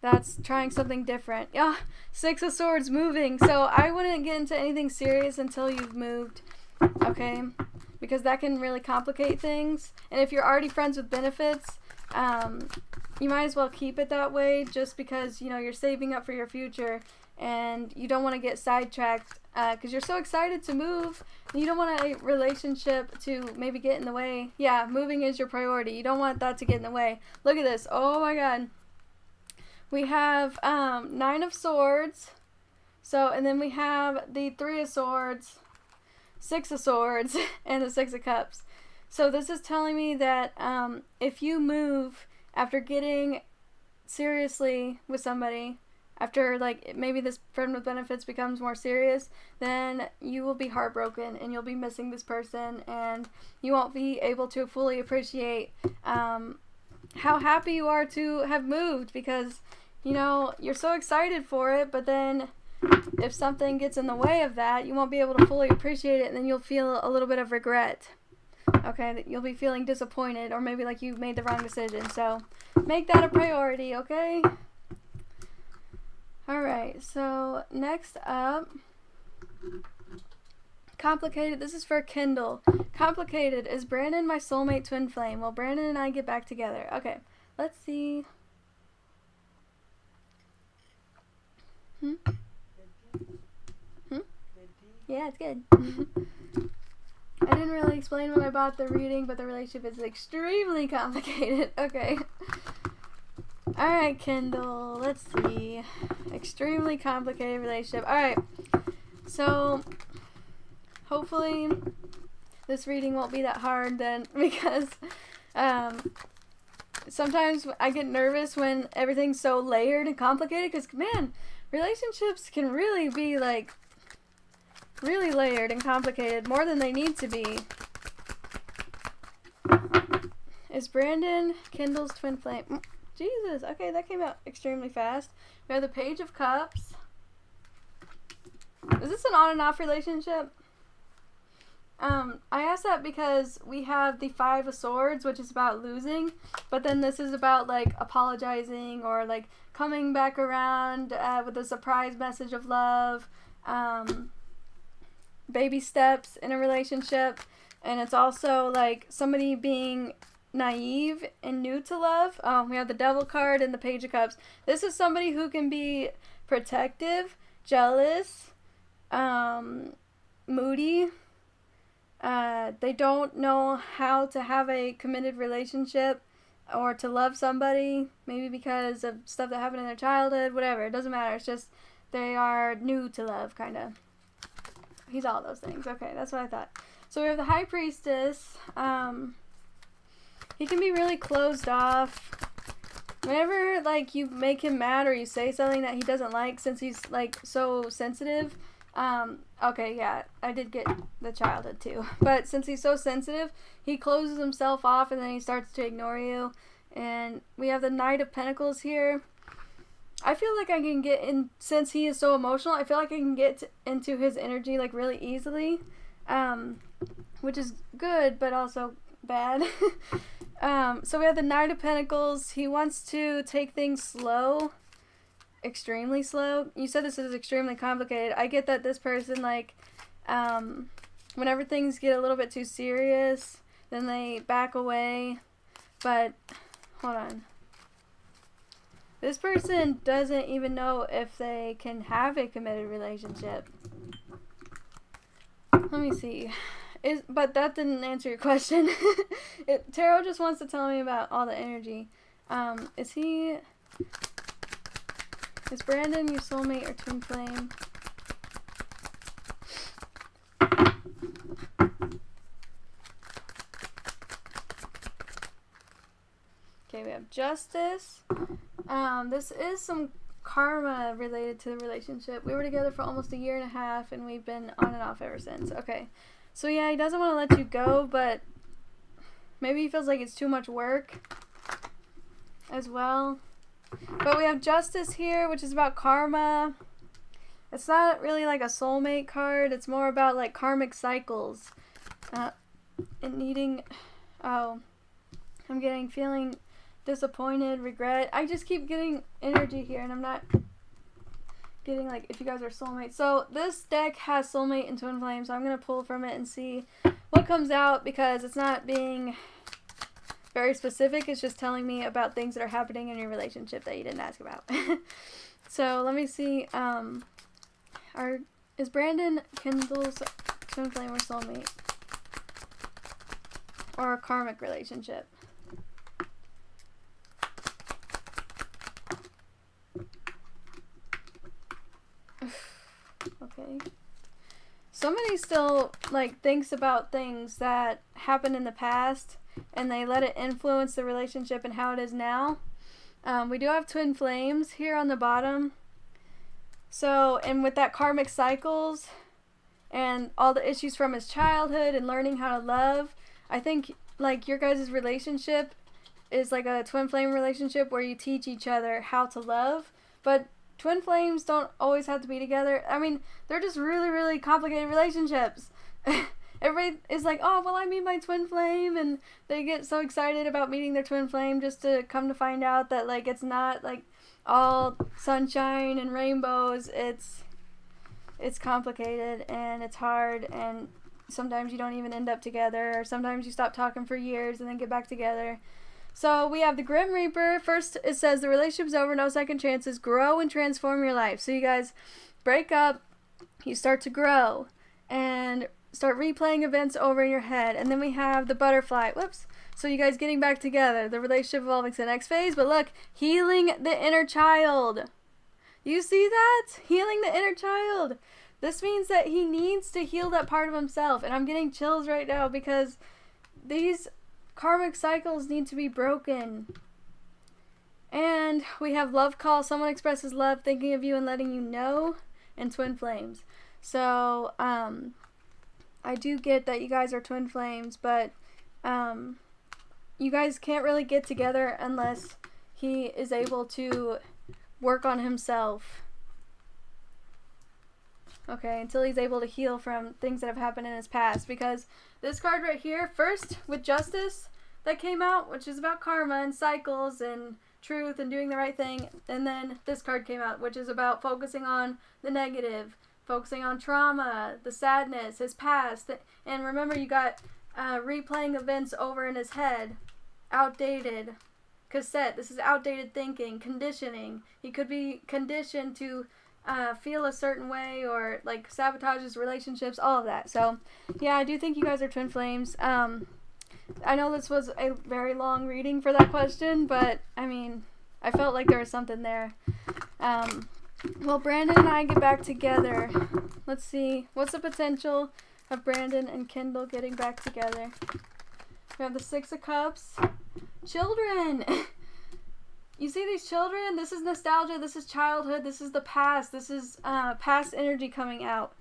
That's trying something different. Yeah, Six of Swords, moving. So I wouldn't get into anything serious until you've moved, okay? Because that can really complicate things. And if you're already friends with benefits, you might as well keep it that way just because, you know, you're saving up for your future and you don't want to get sidetracked because you're so excited to move and you don't want a relationship to maybe get in the way. Yeah, moving is your priority. You don't want that to get in the way. Look at this. Oh my God. We have Nine of Swords. So, and then we have the Three of Swords, Six of Swords, and the Six of Cups. So this is telling me that if you move after getting seriously with somebody, after like maybe this friend with benefits becomes more serious, then you will be heartbroken and you'll be missing this person and you won't be able to fully appreciate how happy you are to have moved because, you know, you're so excited for it, but then if something gets in the way of that, you won't be able to fully appreciate it and then you'll feel a little bit of regret. Okay, you'll be feeling disappointed or maybe like you made the wrong decision. So make that a priority, okay? Alright, so next up, complicated. This is for Kendyl. Complicated. Is Brandon my soulmate twin flame? Will Brandon and I get back together? Okay, let's see. Yeah, it's good. I didn't really explain when I bought the reading, but the relationship is extremely complicated. Okay. Alright, Kendyl. Let's see. Extremely complicated relationship. Alright. So, hopefully, this reading won't be that hard then, because sometimes I get nervous when everything's so layered and complicated, because, man, relationships can really be, like, really layered and complicated, more than they need to be. Is Brandon Kendyl's twin flame? Jesus, okay, that came out extremely fast. We have the Page of Cups. Is this an on and off relationship? I asked that because we have the Five of Swords, which is about losing, but then this is about, like, apologizing or, like, coming back around with a surprise message of love. Baby steps in a relationship, and it's also like somebody being naive and new to love. We have the Devil card and the Page of Cups. This is somebody who can be protective, jealous, moody. They don't know how to have a committed relationship. or to love somebody, maybe because of stuff that happened in their childhood, whatever. It doesn't matter. It's just they are new to love, kind of. He's all those things. Okay, that's what I thought. So we have the High Priestess. He can be really closed off. Whenever, like, you make him mad or you say something that he doesn't like, since he's, like, so sensitive. Okay, yeah, I did get the childhood too. But since he's so sensitive, he closes himself off and then he starts to ignore you. And we have the Knight of Pentacles here. I feel like I can get in, since he is so emotional, I feel like I can get into his energy, like, really easily. Which is good, but also bad. So we have the Knight of Pentacles. He wants to take things slow. Extremely slow. You said this is extremely complicated. I get that this person, like, whenever things get a little bit too serious, then they back away. But, hold on. This person doesn't even know if they can have a committed relationship. Let me see. But that didn't answer your question. Tarot just wants to tell me about all the energy. Is Brandon your soulmate or twin flame? Okay, we have Justice. This is some karma related to the relationship. We were together for almost 1.5 years and we've been on and off ever since. Okay. So yeah, he doesn't want to let you go, but maybe he feels like it's too much work as well. But we have Justice here, which is about karma. It's not really like a soulmate card. It's more about like karmic cycles. And needing... Oh. I'm feeling disappointed, regret. I just keep getting energy here, and I'm not getting, like, if you guys are soulmates. So this deck has soulmate and twin flame, so I'm going to pull from it and see what comes out, because it's not being very specific. It's just telling me about things that are happening in your relationship that you didn't ask about. So let me see. Is Brandon Kendall's twin flame or soulmate? Or a karmic relationship? Okay. Somebody still, like, thinks about things that happened in the past, and they let it influence the relationship and how it is now. We do have twin flames here on the bottom. So, and with that karmic cycles and all the issues from his childhood and learning how to love, I think, like, your guys' relationship is like a twin flame relationship where you teach each other how to love. But twin flames don't always have to be together. I mean, they're just really, really complicated relationships. Everybody is like, oh, well, I meet my twin flame, and they get so excited about meeting their twin flame, just to come to find out that, like, it's not, like, all sunshine and rainbows. It's complicated, and it's hard, and sometimes you don't even end up together, or sometimes you stop talking for years and then get back together. So we have the Grim Reaper. First, it says the relationship's over, no second chances. Grow and transform your life. So you guys break up, you start to grow, and start replaying events over in your head. And then we have the Butterfly. Whoops. So you guys getting back together. The relationship evolving to the next phase. But look, healing the inner child. You see that? Healing the inner child. This means that he needs to heal that part of himself. And I'm getting chills right now because these karmic cycles need to be broken. And we have Love Call. Someone expresses love, thinking of you and letting you know. And Twin Flames. So, I do get that you guys are twin flames, but you guys can't really get together unless he is able to work on himself. Okay, until he's able to heal from things that have happened in his past. Because this card right here, first with Justice that came out, which is about karma and cycles and truth and doing the right thing. And then this card came out, which is about focusing on the negative, focusing on trauma, the sadness, his past. And remember, you got replaying events over in his head. Outdated cassette. This is outdated thinking, conditioning. He could be conditioned to feel a certain way, or like sabotage his relationships, all of that. So yeah, I do think you guys are twin flames. I know this was a very long reading for that question, but I mean, I felt like there was something there. Will Brandon and I get back together? Let's see. What's the potential of Brandon and Kendyl getting back together? We have the Six of Cups. Children! You see these children? This is nostalgia. This is childhood. This is the past. This is past energy coming out.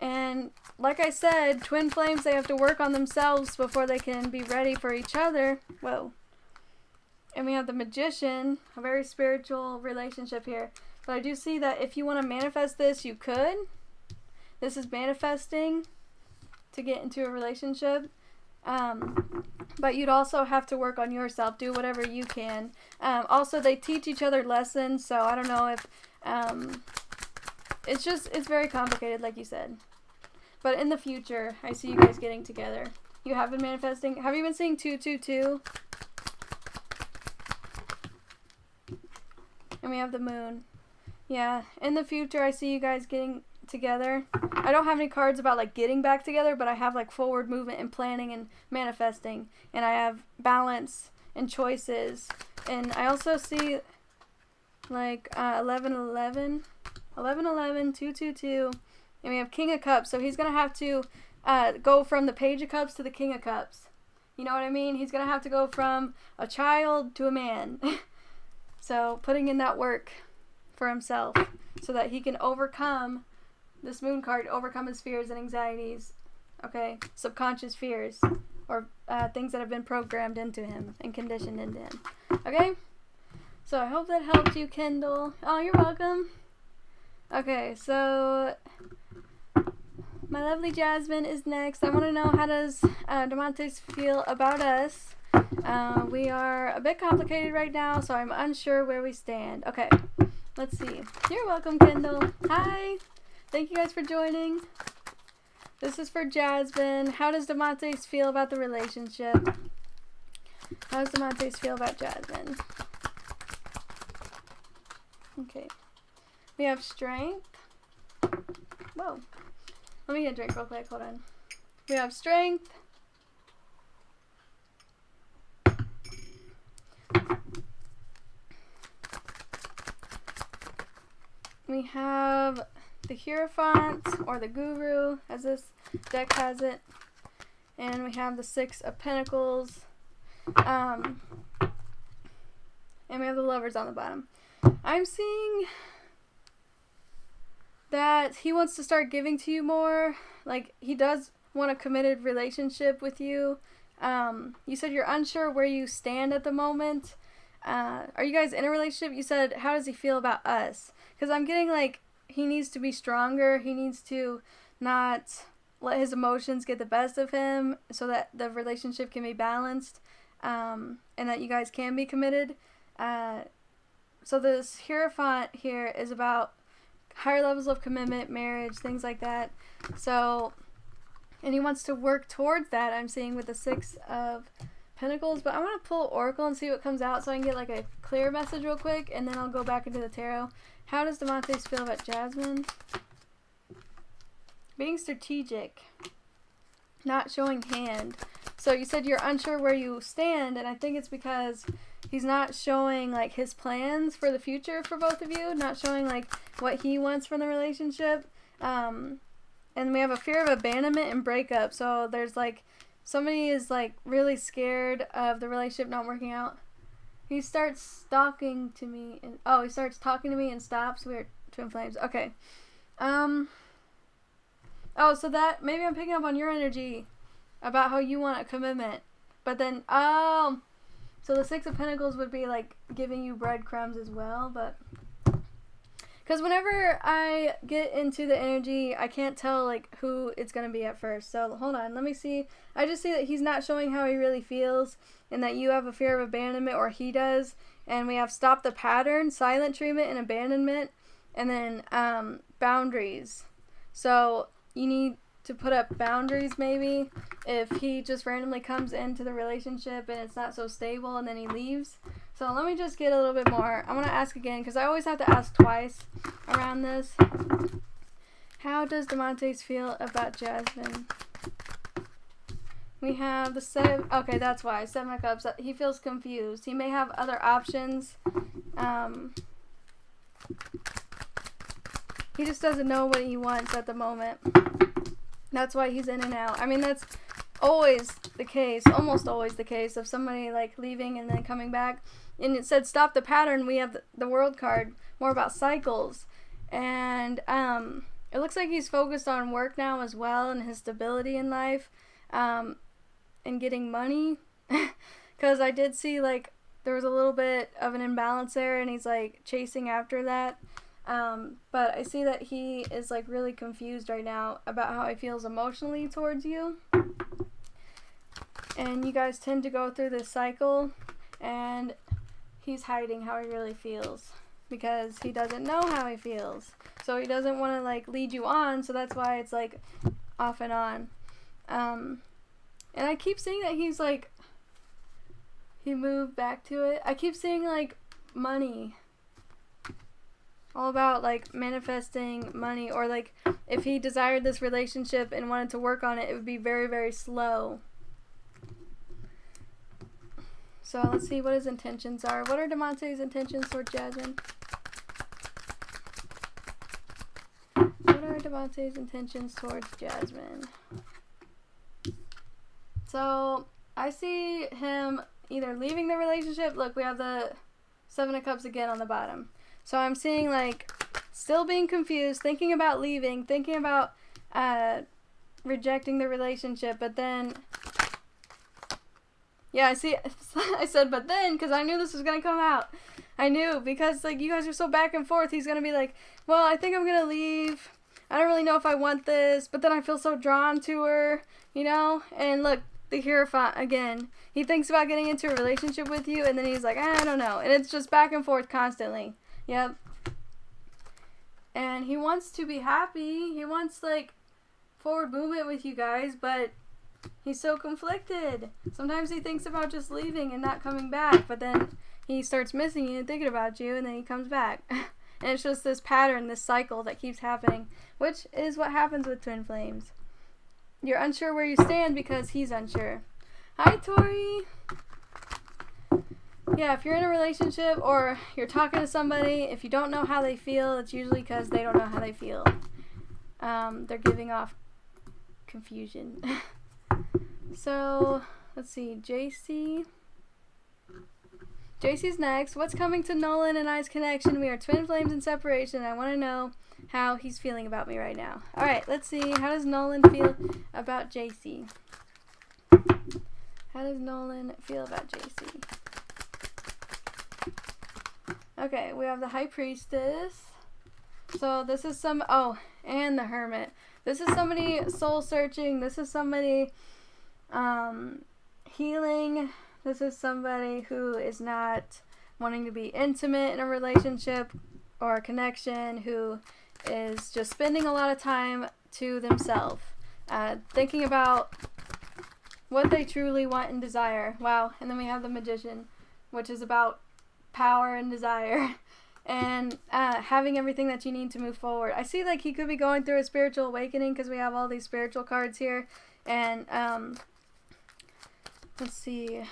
And like I said, twin flames, they have to work on themselves before they can be ready for each other. Whoa. And we have the Magician, a very spiritual relationship here. But I do see that if you want to manifest this, you could. This is manifesting to get into a relationship. But you'd also have to work on yourself. Do whatever you can. Also, they teach each other lessons. So I don't know if... it's very complicated, like you said. But in the future, I see you guys getting together. You have been manifesting. Have you been seeing 222? And we have the moon. Yeah, in the future, I see you guys getting together. I don't have any cards about, like, getting back together, but I have, like, forward movement and planning and manifesting. And I have balance and choices. And I also see, like, 1111, 222. And we have King of Cups. So he's going to have to go from the Page of Cups to the King of Cups. You know what I mean? He's going to have to go from a child to a man. So putting in that work for himself so that he can overcome this moon card, overcome his fears and anxieties, okay, subconscious fears or things that have been programmed into him and conditioned into him, okay? So I hope that helped you, Kendyl. Oh, you're welcome. Okay, so my lovely Jasmine is next. I want to know, how does Demontes feel about us? We are a bit complicated right now, so I'm unsure where we stand. Okay, let's see. You're welcome, Kendyl. Hi. Thank you guys for joining. This is for Jasmine. How does Demontes feel about the relationship? How does Demontes feel about Jasmine? Okay. We have strength. Whoa. Let me get a drink real quick. Hold on. We have strength. We have the Hierophant, or the Guru, as this deck has it. And we have the Six of Pentacles. And we have the Lovers on the bottom. I'm seeing that he wants to start giving to you more. Like, he does want a committed relationship with you. You said you're unsure where you stand at the moment. Are you guys in a relationship? You said, how does he feel about us? Because I'm getting, like, he needs to be stronger. He needs to not let his emotions get the best of him so that the relationship can be balanced, and that you guys can be committed. So this Hierophant here is about higher levels of commitment, marriage, things like that. So, and he wants to work towards that, I'm seeing, with the Six of Pentacles. But I want to pull Oracle and see what comes out so I can get, like, a clear message real quick, and then I'll go back into the tarot. How does Demontes feel about Jasmine? Being strategic. Not showing hand. So you said you're unsure where you stand, and I think it's because he's not showing, like, his plans for the future for both of you. Not showing, like, what he wants from the relationship. And we have a fear of abandonment and breakup. So there's, like, somebody is, like, really scared of the relationship not working out. He starts talking to me, and he starts talking to me and stops. We're twin flames. Okay. So that, maybe I'm picking up on your energy about how you want a commitment. But then, so the Six of Pentacles would be, like, giving you breadcrumbs as well, but... Because whenever I get into the energy, I can't tell, like, who it's going to be at first. So, hold on. Let me see. I just see that he's not showing how he really feels, and that you have a fear of abandonment, or he does. And we have stop the pattern, silent treatment, and abandonment. And then boundaries. So, you need to put up boundaries, maybe, if he just randomly comes into the relationship and it's not so stable and then he leaves. So let me just get a little bit more. I want to ask again, because I always have to ask twice around this. How does Demontes feel about Jasmine? We have the seven. Okay, that's why. Seven of Cups. He feels confused. He may have other options. He just doesn't know what he wants at the moment. That's why he's in and out. I mean, that's always the case. Almost always the case of somebody like leaving and then coming back. And it said stop the pattern. We have the World card. More about cycles. And it looks like he's focused on work now as well and his stability in life. And getting money, because I did see like there was a little bit of an imbalance there, and he's like chasing after that. But I see that he is like really confused right now about how he feels emotionally towards you. And you guys tend to go through this cycle, and he's hiding how he really feels because he doesn't know how he feels. So he doesn't want to like lead you on, so that's why it's like off and on. And I keep seeing that he's like, he moved back to it. I keep seeing like money. All about like manifesting money, or like if he desired this relationship and wanted to work on it, it would be very, very slow. So let's see what his intentions are. What are Demonte's intentions towards Jasmine? What are Demonte's intentions towards Jasmine? So, I see him either leaving the relationship. Look, we have the Seven of Cups again on the bottom. So, I'm seeing, like, still being confused, thinking about leaving, thinking about rejecting the relationship. But then, yeah, I see, I said, but then, because I knew this was going to come out. I knew, because, like, you guys are so back and forth. He's going to be like, well, I think I'm going to leave. I don't really know if I want this, but then I feel so drawn to her, you know? And look. The Hierophant, again, he thinks about getting into a relationship with you, and then he's like, I don't know. And it's just back and forth constantly. Yep. And he wants to be happy. He wants, like, forward movement with you guys, but he's so conflicted. Sometimes he thinks about just leaving and not coming back, but then he starts missing you and thinking about you, and then he comes back. And it's just this pattern, this cycle that keeps happening, which is what happens with twin flames. You're unsure where you stand because he's unsure. Hi, Tori. Yeah, if you're in a relationship or you're talking to somebody, if you don't know how they feel, it's usually because they don't know how they feel. They're giving off confusion. So, let's see. Jacy. Jacy's next. What's coming to Nolan and I's connection? We are twin flames in separation. I want to know how he's feeling about me right now. Alright, let's see. How does Nolan feel about Jacy? How does Nolan feel about Jacy? Okay, we have the High Priestess. So this is some... Oh, and the Hermit. This is somebody soul searching. This is somebody healing. This is somebody who is not wanting to be intimate in a relationship or a connection, who is just spending a lot of time to themselves, thinking about what they truly want and desire. Wow. And then we have the Magician, which is about power and desire and having everything that you need to move forward. I see like he could be going through a spiritual awakening because we have all these spiritual cards here. And let's see.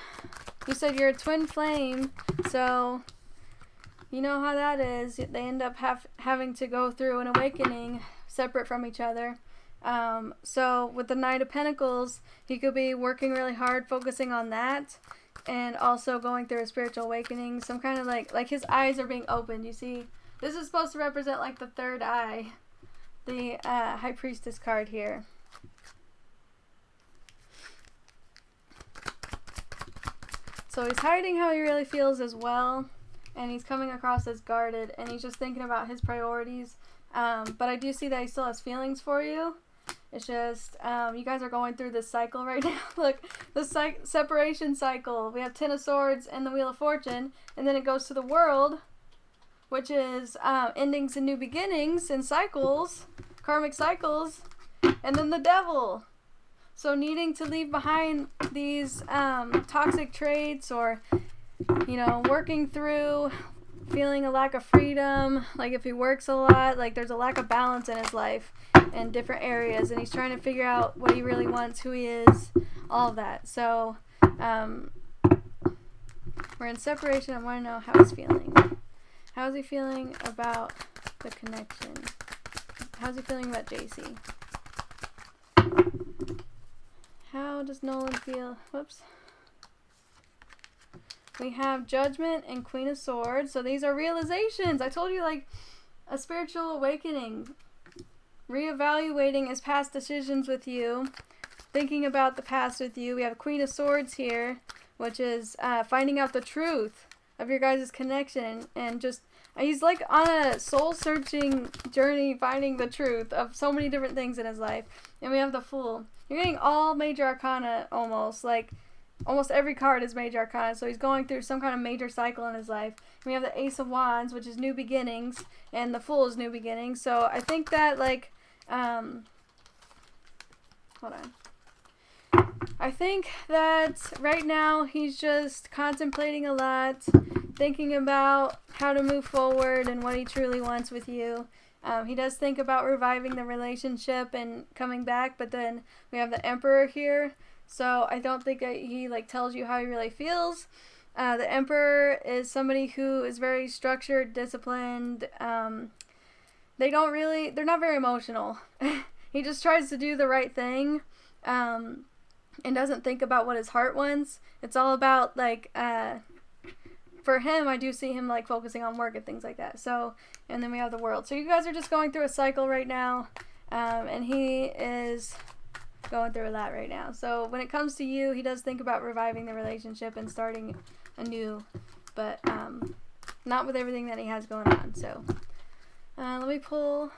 You said you're a twin flame, so you know how that is. They end up having to go through an awakening separate from each other. So with the Knight of Pentacles, he could be working really hard, focusing on that, and also going through a spiritual awakening. Some kind of like his eyes are being opened. You see, this is supposed to represent like the third eye, the High Priestess card here. So he's hiding how he really feels as well. And he's coming across as guarded, and he's just thinking about his priorities. But I do see that he still has feelings for you. It's just, you guys are going through this cycle right now. Look, the separation cycle. We have Ten of Swords and the Wheel of Fortune, and then it goes to the World, which is endings and new beginnings and cycles, karmic cycles, and then the Devil. So needing to leave behind these toxic traits, or you know, working through feeling a lack of freedom. Like if he works a lot, like there's a lack of balance in his life in different areas, and he's trying to figure out what he really wants, who he is, all of that. So, we're in separation. I want to know how he's feeling. How's he feeling about the connection? How's he feeling about Jacy? How does Nolan feel? Whoops. We have Judgment and Queen of Swords. So these are realizations. I told you, like, a spiritual awakening. Reevaluating his past decisions with you. Thinking about the past with you. We have Queen of Swords here, which is finding out the truth of your guys' connection. And just, he's like on a soul-searching journey finding the truth of so many different things in his life. And we have the Fool. You're getting all major arcana almost. Like, almost every card is major arcana. So he's going through some kind of major cycle in his life. And we have the Ace of Wands, which is new beginnings. And the Fool is new beginnings. So I think that, like, hold on. I think that right now he's just contemplating a lot, thinking about how to move forward and what he truly wants with you. He does think about reviving the relationship and coming back, but then we have the Emperor here, so I don't think that he like tells you how he really feels. The Emperor is somebody who is very structured, disciplined. They're not very emotional. He just tries to do the right thing. And doesn't think about what his heart wants. It's all about, like, for him, I do see him, like, focusing on work and things like that. So, and then we have the World. So you guys are just going through a cycle right now, and he is going through a lot right now. So when it comes to you, he does think about reviving the relationship and starting anew, but not with everything that he has going on. So let me pull...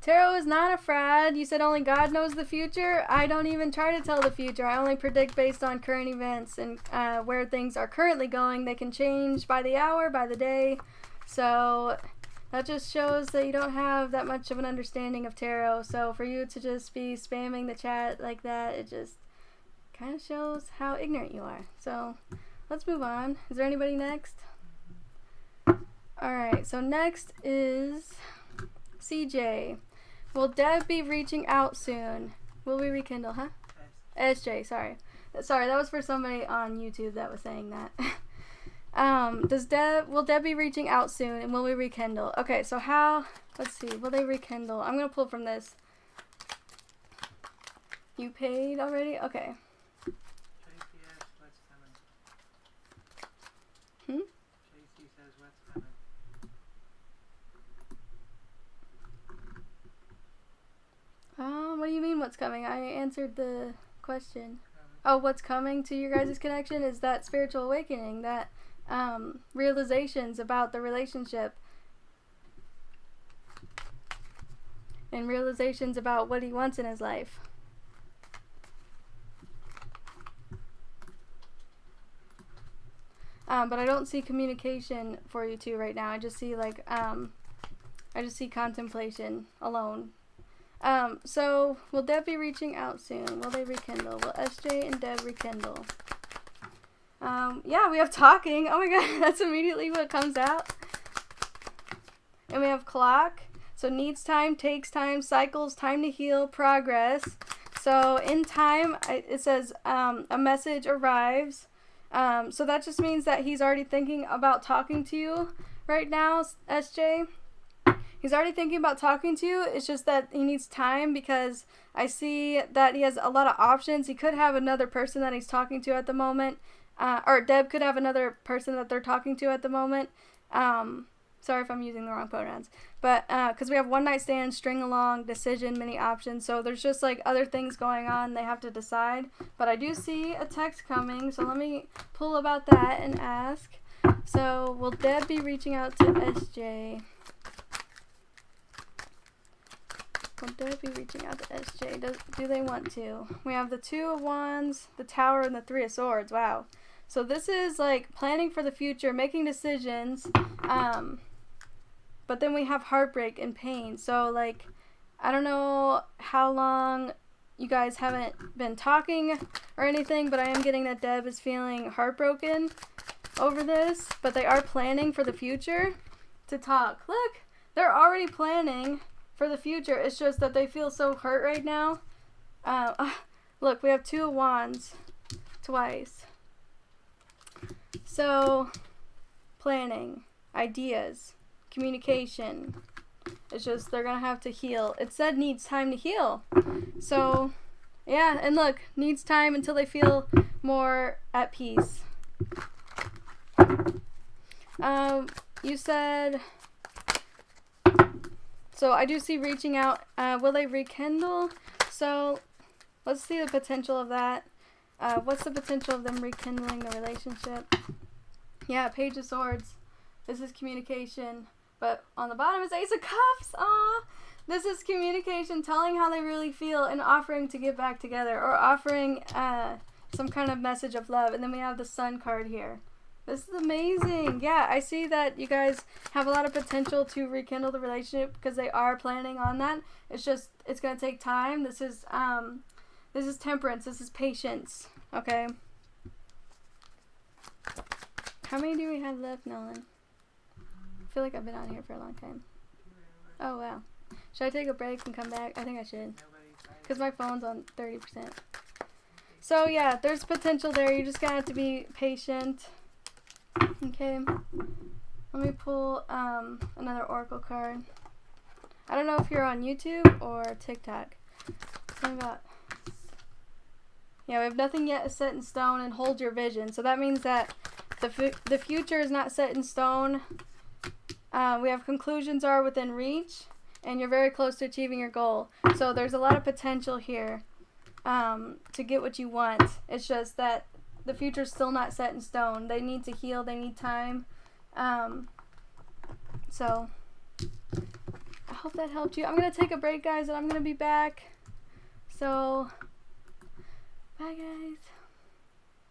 Tarot is not a fad. You said only God knows the future. I don't even try to tell the future. I only predict based on current events and where things are currently going. They can change by the hour, by the day. So that just shows that you don't have that much of an understanding of tarot. So for you to just be spamming the chat like that, it just kind of shows how ignorant you are. So let's move on. Is there anybody next? Alright, so next is CJ. Will Deb be reaching out soon? Will we rekindle, huh? SJ, sorry. Sorry, that was for somebody on YouTube that was saying that. Will Deb be reaching out soon, and will we rekindle? Okay, so let's see, will they rekindle? I'm gonna pull from this. You paid already? Okay. Jacy says what's coming. What do you mean what's coming? I answered the question. Oh, what's coming to your guys' connection is that spiritual awakening, that realizations about the relationship. And realizations about what he wants in his life. But I don't see communication for you two right now. I just see like, I just see contemplation alone. So, will Deb be reaching out soon? Will they rekindle? Will SJ and Deb rekindle? Yeah, we have talking. Oh my god, that's immediately what comes out. And we have clock. So, needs time, takes time, cycles, time to heal, progress. So, in time, it says a message arrives. So, that just means that he's already thinking about talking to you right now, SJ. He's already thinking about talking to you. It's just that he needs time because I see that he has a lot of options. He could have another person that he's talking to at the moment. Or Deb could have another person that they're talking to at the moment. Sorry if I'm using the wrong pronouns. But because we have one night stand, string along, decision, many options. So there's just like other things going on. They have to decide. But I do see a text coming. So let me pull about that and ask. So will Deb be reaching out to SJ? Will Deb be reaching out to SJ? Do they want to? We have the Two of Wands, the Tower, and the Three of Swords. Wow. So this is like planning for the future, making decisions. But then we have heartbreak and pain. So like, I don't know how long you guys haven't been talking or anything, but I am getting that Deb is feeling heartbroken over this. But they are planning for the future to talk. Look, they're already planning for the future. It's just that they feel so hurt right now. Look, we have 2 of Wands twice. So, planning, ideas, communication. It's just they're gonna have to heal. It said needs time to heal. So, yeah, and look, needs time until they feel more at peace. You said, so I do see reaching out. Will they rekindle? So, let's see the potential of that. What's the potential of them rekindling the relationship? Yeah, Page of Swords. This is communication. But on the bottom is Ace of Cups. Aw. This is communication, telling how they really feel and offering to get back together. Or offering some kind of message of love. And then we have the Sun card here. This is amazing. Yeah, I see that you guys have a lot of potential to rekindle the relationship because they are planning on that. It's just, it's going to take time. This is temperance. This is patience. Okay. How many do we have left, Nolan? I feel like I've been on here for a long time. Oh, wow. Should I take a break and come back? I think I should. Because my phone's on 30%. So, yeah, there's potential there. You just got to have to be patient. Okay. Let me pull another Oracle card. I don't know if you're on YouTube or TikTok. Yeah, we have nothing yet is set in stone and hold your vision. So that means that the future is not set in stone. We have conclusions are within reach, and you're very close to achieving your goal. So there's a lot of potential here to get what you want. It's just that the future is still not set in stone. They need to heal. They need time. So I hope that helped you. I'm going to take a break, guys, and I'm going to be back. So, bye, guys.